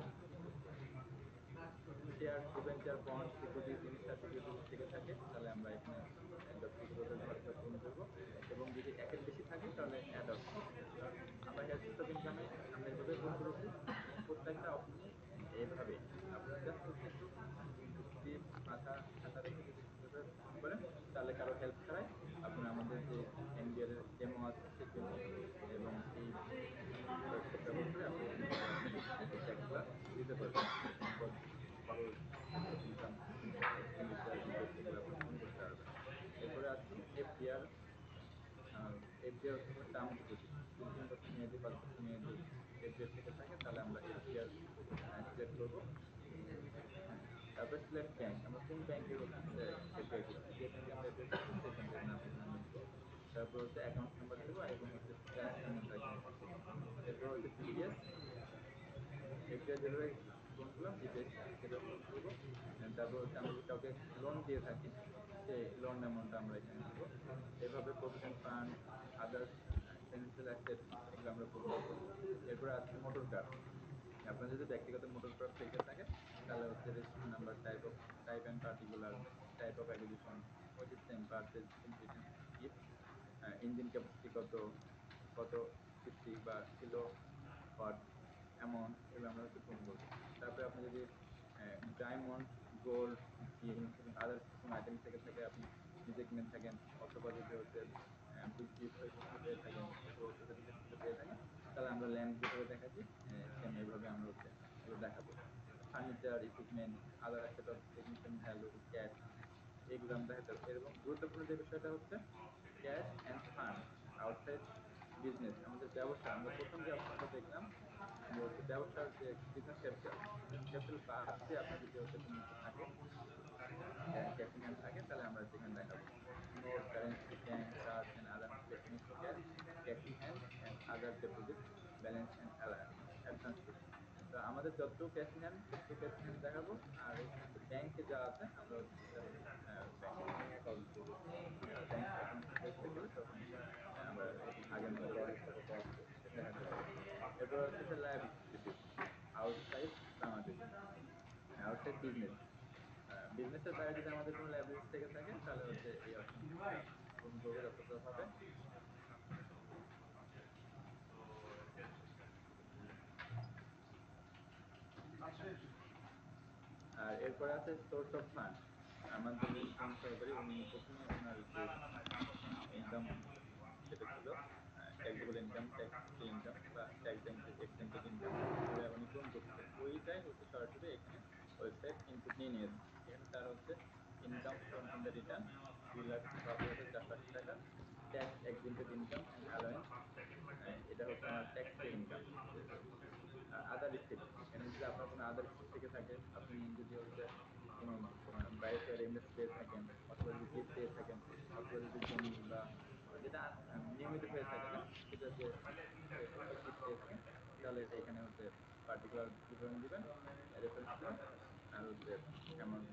শেয়ার, ডিবেঞ্চার, বন্ড, সিকিউরিটি, জিনিসটা যদি থেকে থাকে তাহলে আমরা এখানে যথাযথভাবে সঠিকভাবে পূরণ করবো। এবং যদি একের বেশি থাকে তাহলে অ্যাড অপশন। আমরা হেড সোর্স অফ ইনকামে আমরা এইভাবে পূরণ করেছি, এবং প্রত্যেকটা অপশনই এইভাবে। আপনারা জাস্ট হচ্ছে একটু যুক্তি মাথা ঠান্ডা রেখে যদি সুন্দরভাবে পূরণ করেন, তাহলে কারো হেল্প ছাড়াই আপনারা আমাদের যে এনবিআর এর ডেমো আছে সেই ডেমো এবং এই ওয়েবসাইট ব্যবহার করে আপনি এই ট্যাক্সগুলো দিতে পারবেন। ভালো ইনকাম, এক্সপেন্ডিচার, রিবেট এগুলো আপনি পূরণ করতে পারবেন। এরপরে আছে এফডিআর। এফডিআর হচ্ছে কোনো টার্ম ডিপোজিট, যদি 3 বছর মেয়াদি, 5 বছর মেয়াদি এফডিআর থেকে থাকে তাহলে আমরা এফডিআর সিলেক্ট করবো। হ্যাঁ, তারপরে সিলেক্ট ব্যাংক, আমরা কোন ব্যাংকে হচ্ছে এফডিআর করছি, যে ব্যাংকে আমরা এফডিআর করছি সেই ব্যাংকের নাম এখানে আমরা দিব। তারপর হচ্ছে অ্যাকাউন্ট নাম্বার দেবো এবং হচ্ছে ব্যালেন্স অ্যামাউন্টটা এখানে দিব। এরপর হচ্ছে বিপিএস, এফডিআর যেভাবে পূরণ করলাম বিপিএস সেভাবে পূরণ করবো। তারপর হচ্ছে আমরা যদি কাউকে লোন দিয়ে থাকি সেই লোন অ্যামাউন্টটা আমরা এখানে দিব। এভাবে provident fund, others financial assets এগুলো আমরা পূরণ করবো। এরপরে আছে মোটর কার, আপনার যদি ব্যক্তিগত মোটর কার থেকে থাকে তাহলে হচ্ছে registration number, type and particular, type of acquisition, what is same purchase, inheritance, gift, engine capacity কত, কত সিসি বা কিলো ওয়াট, অ্যামাউন্ট, এগুলো আমরা হচ্ছে পূরণ করবো। তারপরে আপনি যদি ডায়মন্ড, গোল্ড, জিঙ্ক এবং আদার্স কোনো আইটেম থেকে থাকে আপনি নিজে কিনে থাকেন, অথবা যদি হচ্ছে বিক্রয় সূত্রে পেয়ে থাকেন, অথবা সার্টিফিকেট সূত্রে পেয়ে থাকেন, তাহলে আমরা ল্যান্ড যেভাবে দেখাচ্ছি সেম এইভাবে আমরা হচ্ছে এগুলো দেখাবো। Furniture, equipment, other asset of significant value, cash, এগুলো আমরা দেখাতে পারবো। এবং গুরুত্বপূর্ণ যে বিষয়টা হচ্ছে cash and fund outside business, আমাদের ব্যবসা, আমরা প্রথম যে অপশনটা দেখলাম যে হচ্ছে ব্যবসার যে বিজনেস ক্যাপিটাল বাদ দিয়ে আপনার যদি হচ্ছে কোনো কিছু থাকে, ক্যাশ ইন হ্যান্ড থাকে, তাহলে আমরা সেখানে দেখাবো। Note, currency, bank, card and other miscellaneous cash, cash in hand and other deposit, balance and advance to. তো আমাদের যতটুকু ক্যাশ ইন হ্যান্ড ততটুকু ক্যাশ ইন হ্যান্ড দেখাবো। আর এখানে হচ্ছে ব্যাংকে যা আছে আমরা হচ্ছে সেটা ব্যাংকে অ্যাকাউন্ট করবো। ব্যাংক অ্যাকাউন্ট হয়ে থাকলে তখন আমরা আগের মতো দেখাতে পারবো। এরপর হচ্ছে liabilities outside Bangladesh, outside business, বিজনেসের বাইরে যদি আমাদের কোনো লাইবিলিটিস থেকে থাকে তাহলে হচ্ছে এই অপশনটি আমরা পূরণ করবো যথাযথভাবে। আর এরপরে আছে সোর্স অফ ফান্ড, আমাদের যে শ্রম সহকারী উনি প্রথমে ওনার যে ইনকাম যেটা ছিল taxable income, tax free income বা ট্যাক্স এক্সেন্টেড ইনকাম, যেটা উনি পূরণ করছিলেন ওইটাই হচ্ছে সরাসরি এখানে ওয়েবসাইট ইনপুট নিয়ে নিয়েছে। এখানে তার হচ্ছে ইনকাম শোন ইন দ্য রিটার্ন 2,52,480 টাকা, ট্যাক্স এক্সেন্টেড ইনকাম অ্যান্ড অ্যালাউয়েন্স, এটা হচ্ছে আমার tax free income. Other state, এখানে যদি আপনার কোনো আদার স্টেট থেকে থাকে, আপনি যদি হচ্ছে কোনো পেয়ে থাকেন, অথবা যদি জিপ পেয়ে থাকেন, অথবা যদি জমি বা যেটা নিয়মিত পেয়ে থাকে না, সেটা যে জিপ পেয়ে থাকেন, তাহলে এখানে হচ্ছে পার্টিকুলার বিবরণ দিবেন, রেফারেন্স দিবেন, আর হচ্ছে অ্যামাউন্ট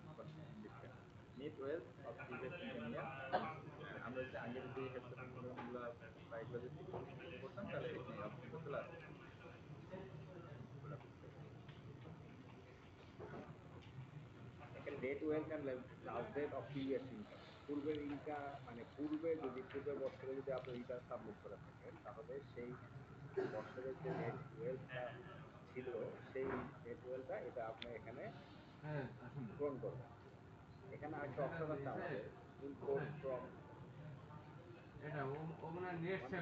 লিখবেন। Net wealth of previous income year. আমরা যদি আগে যদি হেফাজত বিবরণগুলো বা এগুলো যদি ঠিক মতো করতাম, তাহলে এখানে এই অপশনটা চলে আসবে। এখানে net wealth and last date of previous income, পূর্বের ইনকাম মানে পূর্বের বছরে যদি আপনি রিটার্ন সাবমিট করে থাকেন, তাহলে সেই বছরের যে নেট ওয়েলথটা ছিল, সেই নেট ওয়েলথটা এটা আপনি এখানে পূরণ করবেন। এখানে আরেকটা অপশন আছে আমাদের, import from one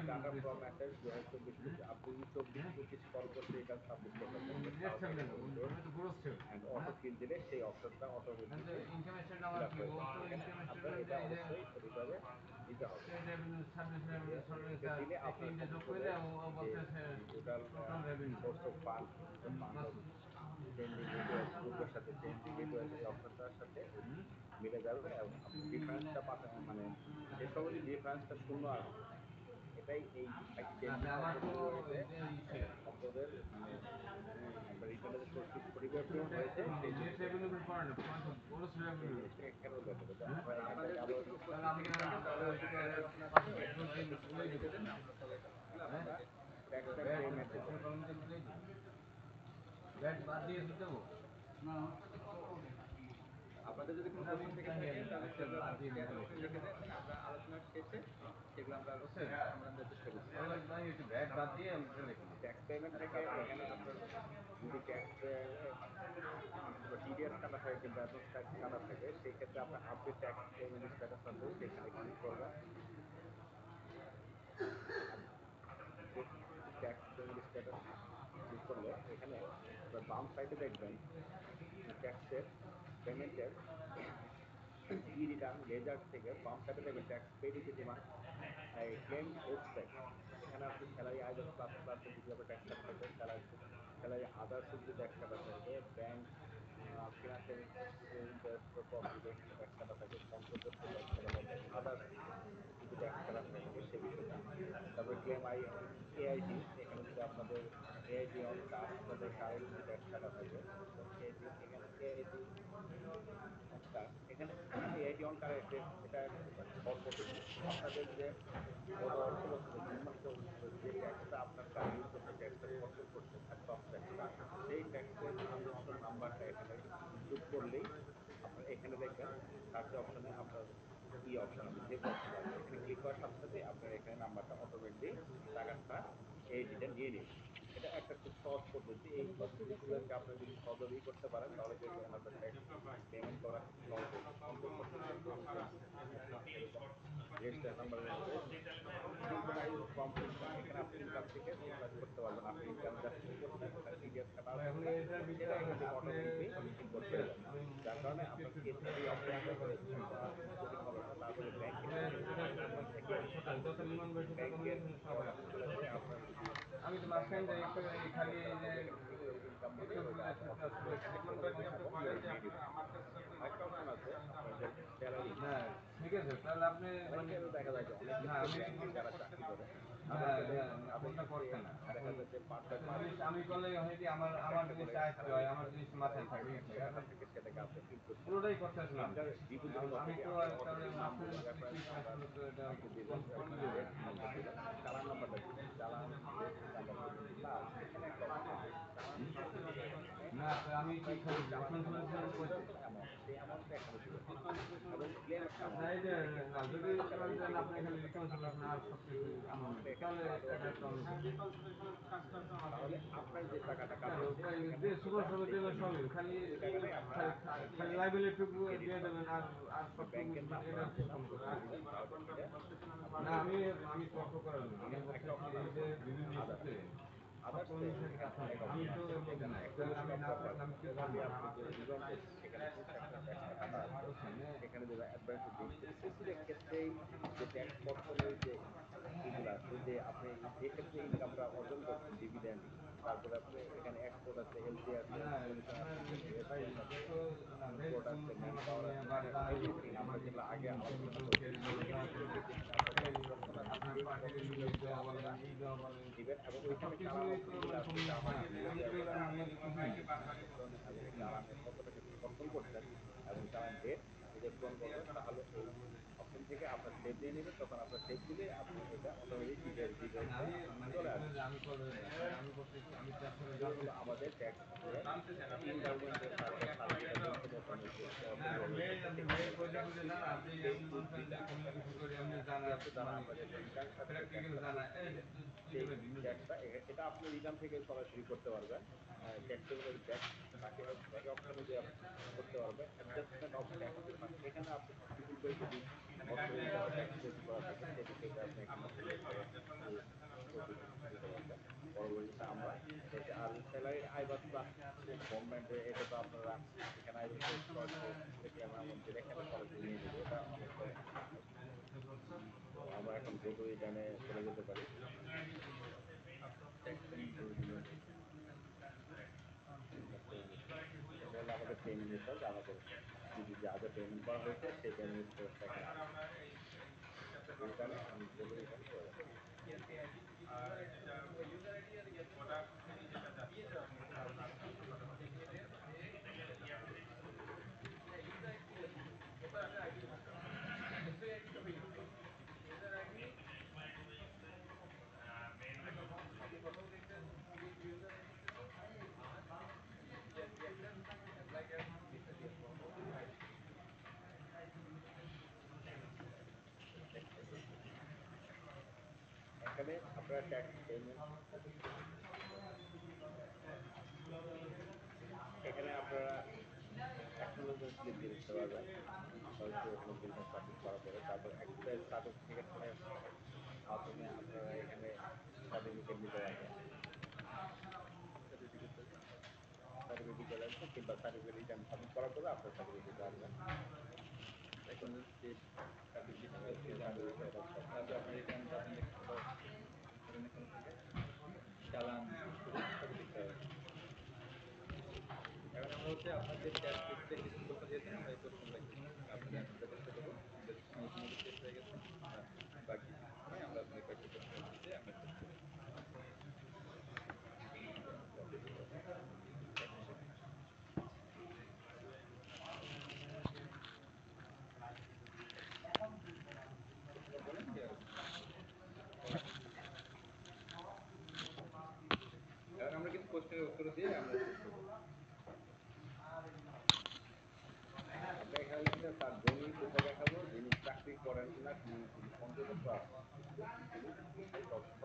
data from asset 2024 আপনি যদি 24-25 কর্মবর্ষে রিটার্ন সাবমিট করে থাকেন, তাহলে এখানে ইম্পোর্ট অ্যান্ড অটো ফিল দিলে সেই অপশনটা অটোমেটিকলি ফিল আপ হয়ে যাবে। এখানে আপনার এটা অবশ্যই সঠিকভাবে দিতে হবে। এটা দিলে আপনার সঠিকভাবে যে total source of fund, use of fund, changing net wealth, পূর্বের সাথে চেঞ্জিং নেট ওয়েলথ, এই অপশনটার সাথে মিলে যাবে এবং আপনি ডিফারেন্সটা মানে শেষ অবধি ডিফারেন্সটা শূন্য আসবে। এটাই এই চেঞ্জিং অফ দ্য পিরিয়ডে আপনাদের মানে আপনার রিটার্নের যে সঠিকভাবে পূরণ হয়েছে সেই জিনিসটা সেই জিনিসটা এখানেও দেখাবে। যে আমরা এখান আপনাদের থেকে যদি আবার কোনো কোশ্চেন থেকে থাকে, তাহলে ওই যে চ্যাট অপশন আছে, ওইখানে মেসেজ করে লিখে দেন, আমরা তাহলে আমরা আপনাদেরকে ট্যাক্স এন্ড পেমেন্টে যাই। আপনাদের যদি কোনো কোশ্চেন থেকে থাকে, তাহলে সেগুলো চ্যাট অপশনে লিখে দেন, আমরা আলোচনার শেষে সেগুলো সমাধান দেওয়ার চেষ্টা করছি। ট্যাক্স পেমেন্ট থেকে এখানে আপনার যদি ট্যাক্সের মানে টিডিএস কাটা থাকে কিংবা অ্যাডভান্স ট্যাক্স কাটা থাকে, সেই ক্ষেত্রে আপনার আপডেট ট্যাক্স পেমেন্ট স্ট্যাটাস আছে, সেখানে ক্লিক করবেন। Update tax payment status click করলে এখানে আপনার বাম সাইডে দেখবেন ট্যাক্সের পেমেন্টের ই রিটার্ন লেজার থেকে বাম সাইডে দেখবেন tax paid in this month claim sales tax. এখানে আপনি স্যালারি আইডার প্লাস প্লাসে যদি আপনার ট্যাক্স কাটা থাকে, স্যালারি আদার্সে যদি ট্যাক্স কাটা থাকে, ব্যাংক ফিনান্সিয়াল ইন্টারেস্ট প্রফিটে এখানে ট্যাক্স কাটা থাকে, গন্তব্যস্থ ট্যাক্স কাটা থাকে, আদার্স যদি ট্যাক্স কাটা থাকে সেই বিষয়টা। তারপরে ক্লেম এআইজি, এখানে যদি আপনাদের এআইজি অন কার, আপনাদের কারের যদি ট্যাক্স কাটা থাকে, তো এআইজি এখানে এআইজি অন কার, এখানে এআইজি অন কার এটা মানে সহজ পদ্ধতি। আপনাদের যে গত অর্থ বছরে 3 মাস পর্যন্ত যে ট্যাক্সটা আপনার কার ইউজ করছে, ট্যাক্সটা কর্তন করছে, অ্যাডভান্স ট্যাক্সটা, সেই ট্যাক্সের ট্রানজাকশন নাম্বারটা এখানে ইনপুট করলেই আপনার এখানে দেখবেন সার্চ অপশনে আপনার অপশন আছে, যে অপশন আছে, এখানে ক্লিক করার সাথে সাথে আপনার এখানে নাম্বারটা অটোমেটিক টাকাটা এইটা নিয়ে নিবে। এটা একটা খুব সহজ পদ্ধতি। এই পদ্ধতিগুলোকে আপনি যদি সহজভাবে করতে পারেন, তাহলে দেখবেন আপনার ট্যাক্স পেমেন্ট করা খুব সহজ হয়ে যাবে। অন্তর্বর্তী রেসিডেন্স এরকম রেজিস্টার নাম্বার অনুযায়ী সিনক্রোনাইজ ফ্রম ইনকাম, এখানে আপনি ইনকাম থেকে সিনক্রোনাইজ করতে পারবেন। আপনি ইনকাম জাস্ট কি করছেন, ওখানে টিডিএস কাটা আছে কিনা সেটা এখান থেকে অটোমেটিকলি ইম্পোর্ট হয়ে যাবে। যার কারণে আপনার এই অপশনগুলোতে যেতে হবে না। তারপরে ব্যাংকের ব্যাংকের অপশন থেকে ব্যাংকের অপশনগুলোতে আপনার যদি ব্যাংক অ্যাকাউন্ট না থাকে, সেক্ষেত্রে আপনাকে এখানে ক্লিক করে ইনকাম দিলে ওইটা অটোমেটিকলি এখান থেকে করে দিবে এবং নিয়ে নিবে। আরেকটা অপশন আছে আপনার যে স্যালারি। স্যালারিটা দেখা যায় যে অনেক ক্ষেত্রে ব্যাংকে যারা চাকরি করে তাদেরকে তাদের ক্ষেত্রে দেখা যায় যে পার্ট বাই পার্ট একটা করে স্যালারি ট্যাক্সটা কাটা থাকে, সেটাকে আপনি ফিল করতে হয়। এটার বিভিন্ন পদ্ধতি আপনি অটোমেটিক নামগুলো রেফারেন্স নাম্বার আপনি দিবেন, রেফারেন্স ডেট নাম্বার দিবেন, চালান নাম্বারটা দিবেন, চালান ডেট নাম্বার দিবেন। প্লাস এখানে একটা অপশন আছে চালান সাবমিট করার এখানে আপনার যে চালান অ্যামাউন্টটা ছিল, অ্যামাউন্ট সেই অ্যামাউন্টটা এখানে দিবেন এবং ক্লেম অ্যামাউন্ট এখানে আপনার স্যালারি থেকে যে টাকাটা কাটা হয়েছে সেই অ্যামাউন্টটা এখানে আলাদাভাবে দিবেন। তাহলে আপনার যে টাকাটা কাটা হয়েছে এখানে এটা দেখে নিবে এবং ওই টাকাটাই আপনার এখানে ক্রেডিট হবে। আপনি ব্যাংকের নাম যে নাম ওখানে দিবেন, তাহলে এটা আপনার হয়ে যাবে। এখানে একটা অপশন আছে আদার্স। আদার্সে এখানে অনেক অপশন আছে। এখানে একটা হচ্ছে টপ ব্যাপার, অলরেডি আপনি যে রিটার্ন করছেন সেখানে কোন ট্যাক্সটা কাটা আছে সেখানে দেবে অ্যাডভান্স জিনিস। প্রতিটা ক্ষেত্রেই যে ট্যাক্স কর্তনের যে এগুলো আছে, যে আপনি যে ক্ষেত্রে ইনকামটা অর্জন করছেন, ডিভিডেন্ড, তারপরে আপনি এখানে এক্সপোর্ট আছে, এলসি আছে, কমিশন আছে, এক্সপোর্ট আছে, প্রোডাক্ট, ম্যান পাওয়ার আছে, মানে এভরিথিং আমরা যেগুলো আগে আলোচনা করছি, এভরিথিং যেখানে আপনার ট্যাক্স অপশন আছে, এই অপশনগুলো দিয়ে আপনারা দিবেন এবং ওইখানে চালান অপশনগুলো আছে যে আমাদের নিজের ব্যবহার এবং এই চালানে কত টাকা কর্তন করছেন এবং চালান ডেট নিজে পূরণ করবেন, তাহলে এই অপশন থেকে আপনার সেভ দিয়ে নেবেন, তখন আপনার সেভ দিলে আপনি এটা অটোমেটিক ডিটেইলসটা চলে আসবে। এই হলো আমাদের ট্যাক্স ইনকামের যে সার্ভিসটা বলছিলেন দ্বারা আমরা যে রিটার্ন সেই ট্যাক্সটা এটা আপনি রিটার্ন থেকে সরাসরি করতে পারবেন, ট্যাক্সের ব্যাক তাকে ব্যাক অপশনে যে করতে পারবেন অ্যাডজাস্টমেন্ট অফ ট্যাক্স, এখানে আপনি নতুন করে যদি বছরে হিসাবে ট্যাক্স রেডি করা থাকে সেই বিষয়টা আপনি এখানে দিতে পারবেন। পরবর্তীতে আমরা এটা আর স্যালারি আয় বাচ্চা গভর্নমেন্টে এটা তো আপনারা এখানে আইবেন শর্ট থেকে আমার মধ্যে এখানে সরাসরি নিয়ে নেবে, এটা অনেকটাই আমরা এখন গোটো রিটার্নে চলে যেতে পারি। এটা হলো আমাদের পেমেন্ট মেথড, আমাদের যদি যা যা পেমেন্ট করা হয়েছে সেই পেমেন্ট মেথডটা এখানে আসবে। রিটার্নে আমি গোটো রিটার্নে চলে যাবো। এখানে আপনারা ট্যাক্স পেমেন্ট, এখানে আপনারা অ্যাকনোলেজমেন্ট স্লিপ দিয়ে দিতে পারবেন সরাসরি ওখানে বিলটা সাবমিট করার পরে, তারপর এক্সপ্রেস সার্টিফিকেটের মাধ্যমে আপনারা এখানে সার্টিফিকেট নিতে পারবেন, সার্টিফিকেট চলে আসবে, কিংবা সার্টিফিকেট রিটার্ন সাবমিট করার পরে আপনার সার্টিফিকেট দিতে পারবেন। এখন যে সার্টিফিকেট সার্টিফিকেট আপনার রিটার্ন আপনি ধরেন এখান থেকে চালান সবই দেখতে হবে। এখন আমরা হচ্ছে আপনার যে ট্যাক্স লিস্টে যে সিম্বলটা দিয়েছেন আমরা এই পর্যন্ত রাখতেছি, আপনাদের অ্যাকাউন্টটা দেখতে দেবো আমাদের সম্পূর্ণ শেষ হয়ে গেছে, বাকি কিছু সময় আমরা আপনার কয়েকটি ডকুমেন্ট দিতে আমরা শেষ করব। বলেন কি আর এখন আমরা কিছু কোশ্চেনের উত্তর দিয়ে আমরা শেষ করবো। আপনি এখানে লিখছেন তার জমি কোথায় দেখাবো, যিনি চাকরি করেন না তিনি পঞ্চদশ আছে তিনি কৃষি তথ্য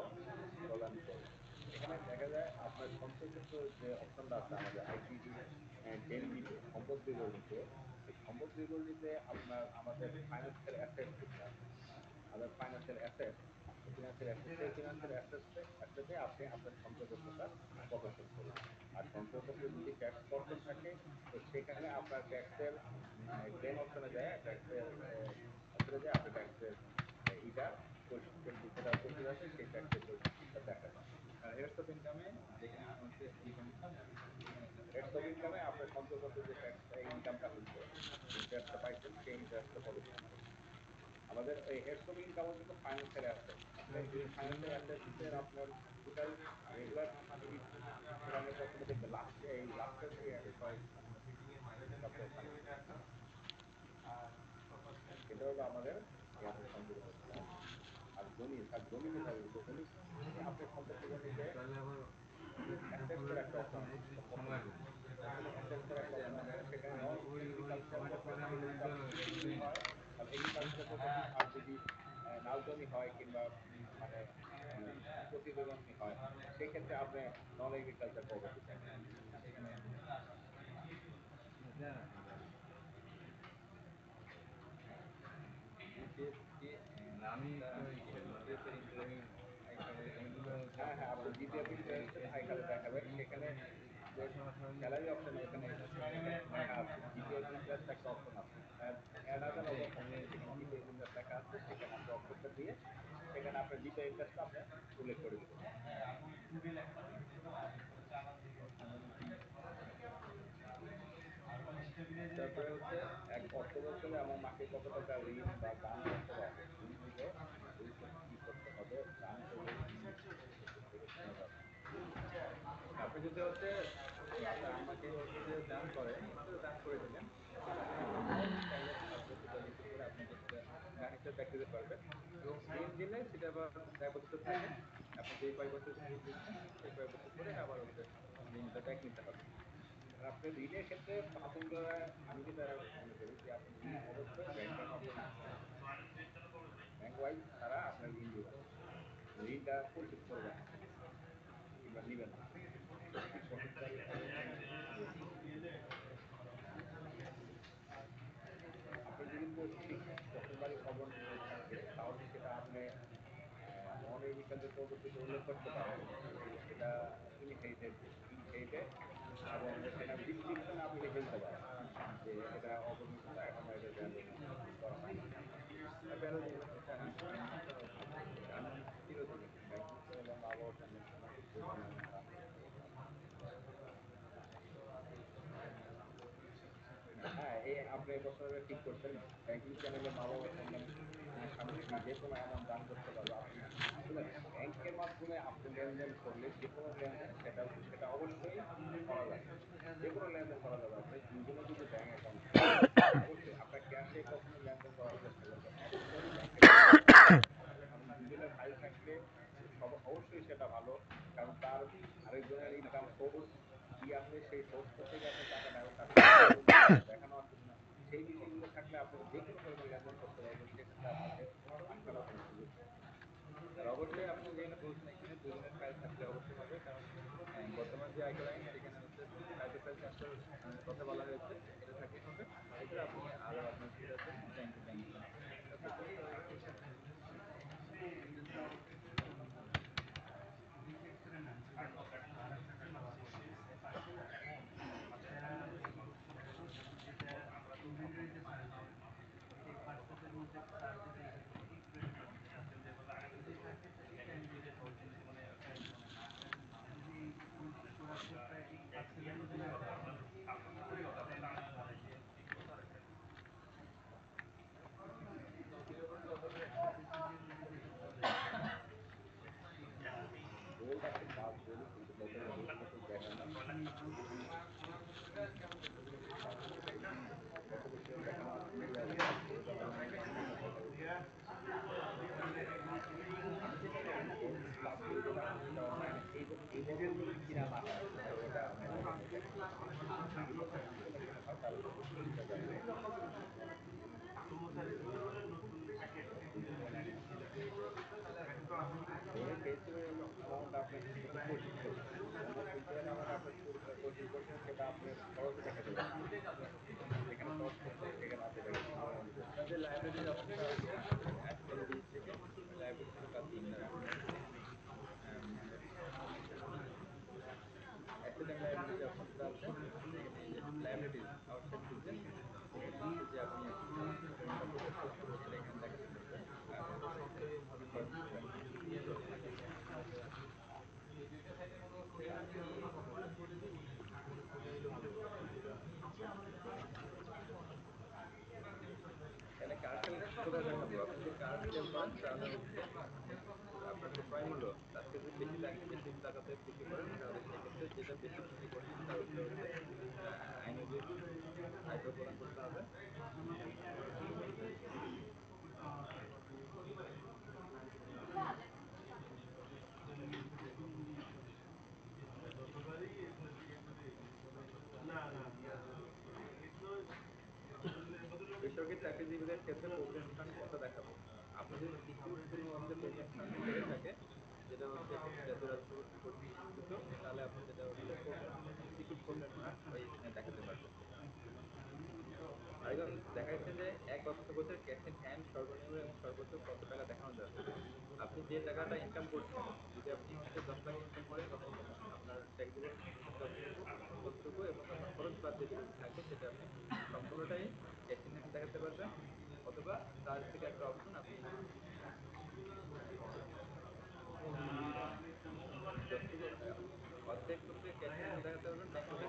প্রদান করবেন। এখানে দেখা যায় আপনার সঞ্চয়পত্র যে অপশনটা আছে আমাদের আইসিডি 10 সম্পদ বিবরণীতে, এই সম্পদ বিবরণীতে আপনার আমাদের ফাইন্যান্সিয়াল অ্যাসেট যেগুলো আছে, আমাদের ফাইন্যান্সিয়াল অ্যাসেট, সেই ফিনান্সিয়াল অ্যাসেটে আপনি আপনার সঞ্চয়পত্রটা প্রদর্শন করবেন। আর সঞ্চয়পত্রে যদি ট্যাক্স কর্তন থাকে তো সেখানে আপনার ট্যাক্সের ক্লেম অপশনে যায়, ট্যাক্সের অপশনে যায় আপনি ট্যাক্সের ইটা পরিশোধ যেটা পরিশোধ আছে সেই ট্যাক্সের পরিশোধটা দেখাবেন। আর হেডস অফ ইনকামে যেখানে হচ্ছে ইনকাম সেখানে রেটস অফ ইনকামে আপনার সঞ্চয়পত্রে যে ট্যাক্স ইনকামটা হয়েছে, ইন্টারেস্টটা পাইছেন সেই ইন্টারেস্টটা প্রদর্শন করবেন। আমাদের এই হেডস অফ ইনকামও কিন্তু ফাইন্যান্সিয়াল অ্যাসেট, আপনি এই ফাইন্যান্সিয়াল অ্যাসেটসের আপনার টোটাল রেগুলার কোরআনে প্রথমে দেখবেন লাস্টের সরি ইনকামটা ওখানে এটা হলো আমাদের ইয়াতে সঞ্চয়পত্র। আর জমি, স্যার জমি কোথায়, জমি আপনি সম্পদ বিবরণীতে অ্যাসেটস এর একটা অপশন আছে, সম্পদ বিবরণী ওখানে অ্যাসেটস এর একটা অপশন আছে, সেখানে নন এগ্রিকালচার প্রপার্টি যদি আপনার জমি হয় তাহলে এগ্রিকালচারাল প্রপার্টি, আর যদি নাল জমি হয় কিংবা মানে প্রতিবেদনী হয় সেক্ষেত্রে আপনি নন এগ্রিকালচার প্রপার্টি দেখাবেন। জিপিএফ ইন্টারেস্ট আইকারে হ্যাঁ হ্যাঁ, আপনি জিপিএফ ইন্টারেস্টেড আই কার্ডে দেখাবেন, সেখানে যে স্যালারি অপশন ওখানে লেখা আছে জিপিএফ ইন্টারেস্ট একটা অপশন আছে, অ্যানাদার অপশন সেখানে জিপিএফ ইন্টারেস্ট লেখা আছে, সেখানে আপনি অপশনটা দিয়ে সেখানে আপনার জিপিএফ ইন্টারেস্টটা আপনি উল্লেখ করে দিবেন। আচ্ছা এরপরে হচ্ছে এক অর্থ বছরে আমার মাকে কত টাকা ঋণ বা দান করতে পারবে, ঋণ নিলে ভবিষ্যতে কি করতে হবে, দান করলে কি থেকে শোনা যাবে। আপনি যদি হচ্ছে আপনার আম্মাকে হচ্ছে যে দান করেন, একটু দান করে দিলেন, সেটা আপনার আম্মাও চাইলে 5 বছর বা বছর পরে আপনাকে সেটা দান হিসেবে ব্যাক দিতে পারবে। এবং ঋণ দিলে সেটা আবার দায়বদ্ধতা থাকে, আপনি যেই কয় বছর ঋণ দিচ্ছেন সেই কয় বছর পরে আবার হচ্ছে ঋণটা ব্যাক নিতে হবে। আর আপনার ঋণের ক্ষেত্রে প্রথম কথা আমি যেটা মনে করি যে আপনি ঋণ অবশ্যই ব্যাংকের মাধ্যমে নিতে হবে, ব্যাংক ওয়াইজ ছাড়া আপনার ঋণ দিবেন না, ঋণটা পরিশোধ করবেন না কিংবা নিবেন না। সঠিক প্রসেসটাই অবশ্যই আপনি যদি ঠিক প্রসেসবারই অবলম্বন থাকে তাহলে সেটা আপনি অনির্দিষ্টদের পরবর্তীতে উল্লেখ করতে পারেন যে এটা ইনহেরিটেড এবং সেটা ডিসক্রিপশন আপনি লিখে দিতে পারেন যে এটা অবলম্বিত এখন এটা ভ্যালু করা হয় না। ভ্যালু দিবেন হচ্ছে আইনগত চিরদিনই ব্যাংকিং এবং মা বাবার সংরক্ষণ যেকোনো দান করতে পারবেন। হ্যাঁ, এই আপনি এই প্রশ্নটা ঠিক করছেন। ব্যাংকিং চ্যানেলে মা বাবার সন্তান স্বামী স্ত্রী যে কোনো অ্যামাউন্ট দান করতে পারবে। আপনি শুনেন, ব্যাংকের মাধ্যমে আপনি লেনদেন করলে যে কোনো লেনদেন সেটা অবশ্যই করা যাবে। যে কোনো লেনদেন করা যাবে। আপনি দুজনে যদি ব্যাংক অ্যাকাউন্ট থাকে অবশ্যই আপনার ক্যাশে কখনো লেনদেন করার চেষ্টা করবেন না। অবশ্যই ব্যাংকে টাকা রাখবেন। কারণ দুজনের ফাইল থাকলে অবশ্যই সেটা ভালো। কারণ তার আরেকজনের ইনকাম সোর্স কি আছে, সেই সোর্সটা থেকে আপনি টাকা নেবেন, তার দেখানো আছে কিনা, সেই বিষয়গুলো থাকলে আপনি যে কোনো পরিমাণ লেনদেন করতে পারবেন, সেক্ষেত্রে আপনাকে আটকানো কোনো সুযোগ নেই। আর অবশ্যই আপনি যেখানে বলছেন এখানে দুজনের ফাইল থাকলে অবশ্যই হবে, কারণ বর্তমান যে আয়কর আইন সেখানে হচ্ছে ফাইল ট্রান্সফার কথা বলা হয়েছে, এটা থাকলেই হবে। এছাড়া আপনি আরো আপনার সুবিধার জন্য ব্যাংকে ব্যাংকিং করতে পারবেন। গোল্ড আপনি বাদ বলি কিন্তু যত বছর দেখান না গত বছর দেখানো আছে 2000 গোল্ড ফ্লাকচুয়েট আছে সেটা অনলাইনে এই বছর যদি কিনা না হয় সেটা আপনি অনলাইনে দেখেন। আগামী বছর যদি কোনো কিনা হয় তাহলে সেটা 20,000 ধরে ফেস্টিভ্যাল অ্যামাউন্ট আপনি ঠিকমতো পরিশোধ করছেন, কোনো ফেস্টিভ্যাল অ্যামাউন্ট আপনি পরিশোধ করছেন সেটা আপনি খরচে দেখাতে পারবেন, যেখানে খরচ করছেন সেখানে আপনি দেখাতে পারবেন। আপনার যে লাইব্রেরির অপশনটা আছে এলডি থেকে লাইব্রেরি থেকে বাদ দিন, আপনি অ্যাসেট এন্ড লাইব্রেরি যে অপশনটা আছে এখানে লাইব্রেরি আউটসাইড দিবেন, এখানে হচ্ছে যে আপনি ইনকাম করতে পারবেন সেটা এখানে দেখাতে পারবে। আর এখানে কার সেল কোথায় দেখাবো, আপনি যদি কার সেল করেন তাহলে হচ্ছে আপনার যে ক্রয় মূল্য তার থেকে যদি বেশি টাকাতে বিক্রি করেন তাহলে সেক্ষেত্রে যেটা বেশি বিক্রি করছেন তার উপরে হচ্ছে আইনজীবী আয়কর প্রদান করতে হবে। বেসরকারি চাকরিজীবীদের ক্ষেত্রে প্রতিষ্ঠান কোনটা দেখাবো, আপনি যদি সিকিউর কোনো হচ্ছে প্রতিষ্ঠান থেকে থাকে যেটা হচ্ছে জাতীয় রাজস্ব কর্তৃক স্বীকৃত, তাহলে আপনি সেটা হচ্ছে সিকিউর প্রতিষ্ঠান ওইখানে দেখাতে পারবেন। আরেকজন দেখা যাচ্ছে যে এক অর্থ বছর ক্যাশ ইন হ্যান্ড সর্বনিম্ন এবং সর্বোচ্চ কত টাকা দেখানো যাবে। আপনি যে টাকাটা ইনকাম করছেন, যদি আপনি হচ্ছে 10 লাখ ইনকাম করেন তখন আপনার ট্যাক্সেবল যতটুকু এবং আপনার খরচ বাদ যেটুকু থাকবে সেটা আপনি সম্পূর্ণটাই ক্যাশ ইন হ্যান্ড দেখাতে পারবেন, অথবা তার থেকে একটা অপশন আপনি যতটুকু অর্ধেক হচ্ছে ক্যাশ ইন হ্যান্ড দেখাতে পারবেন ব্যাংকে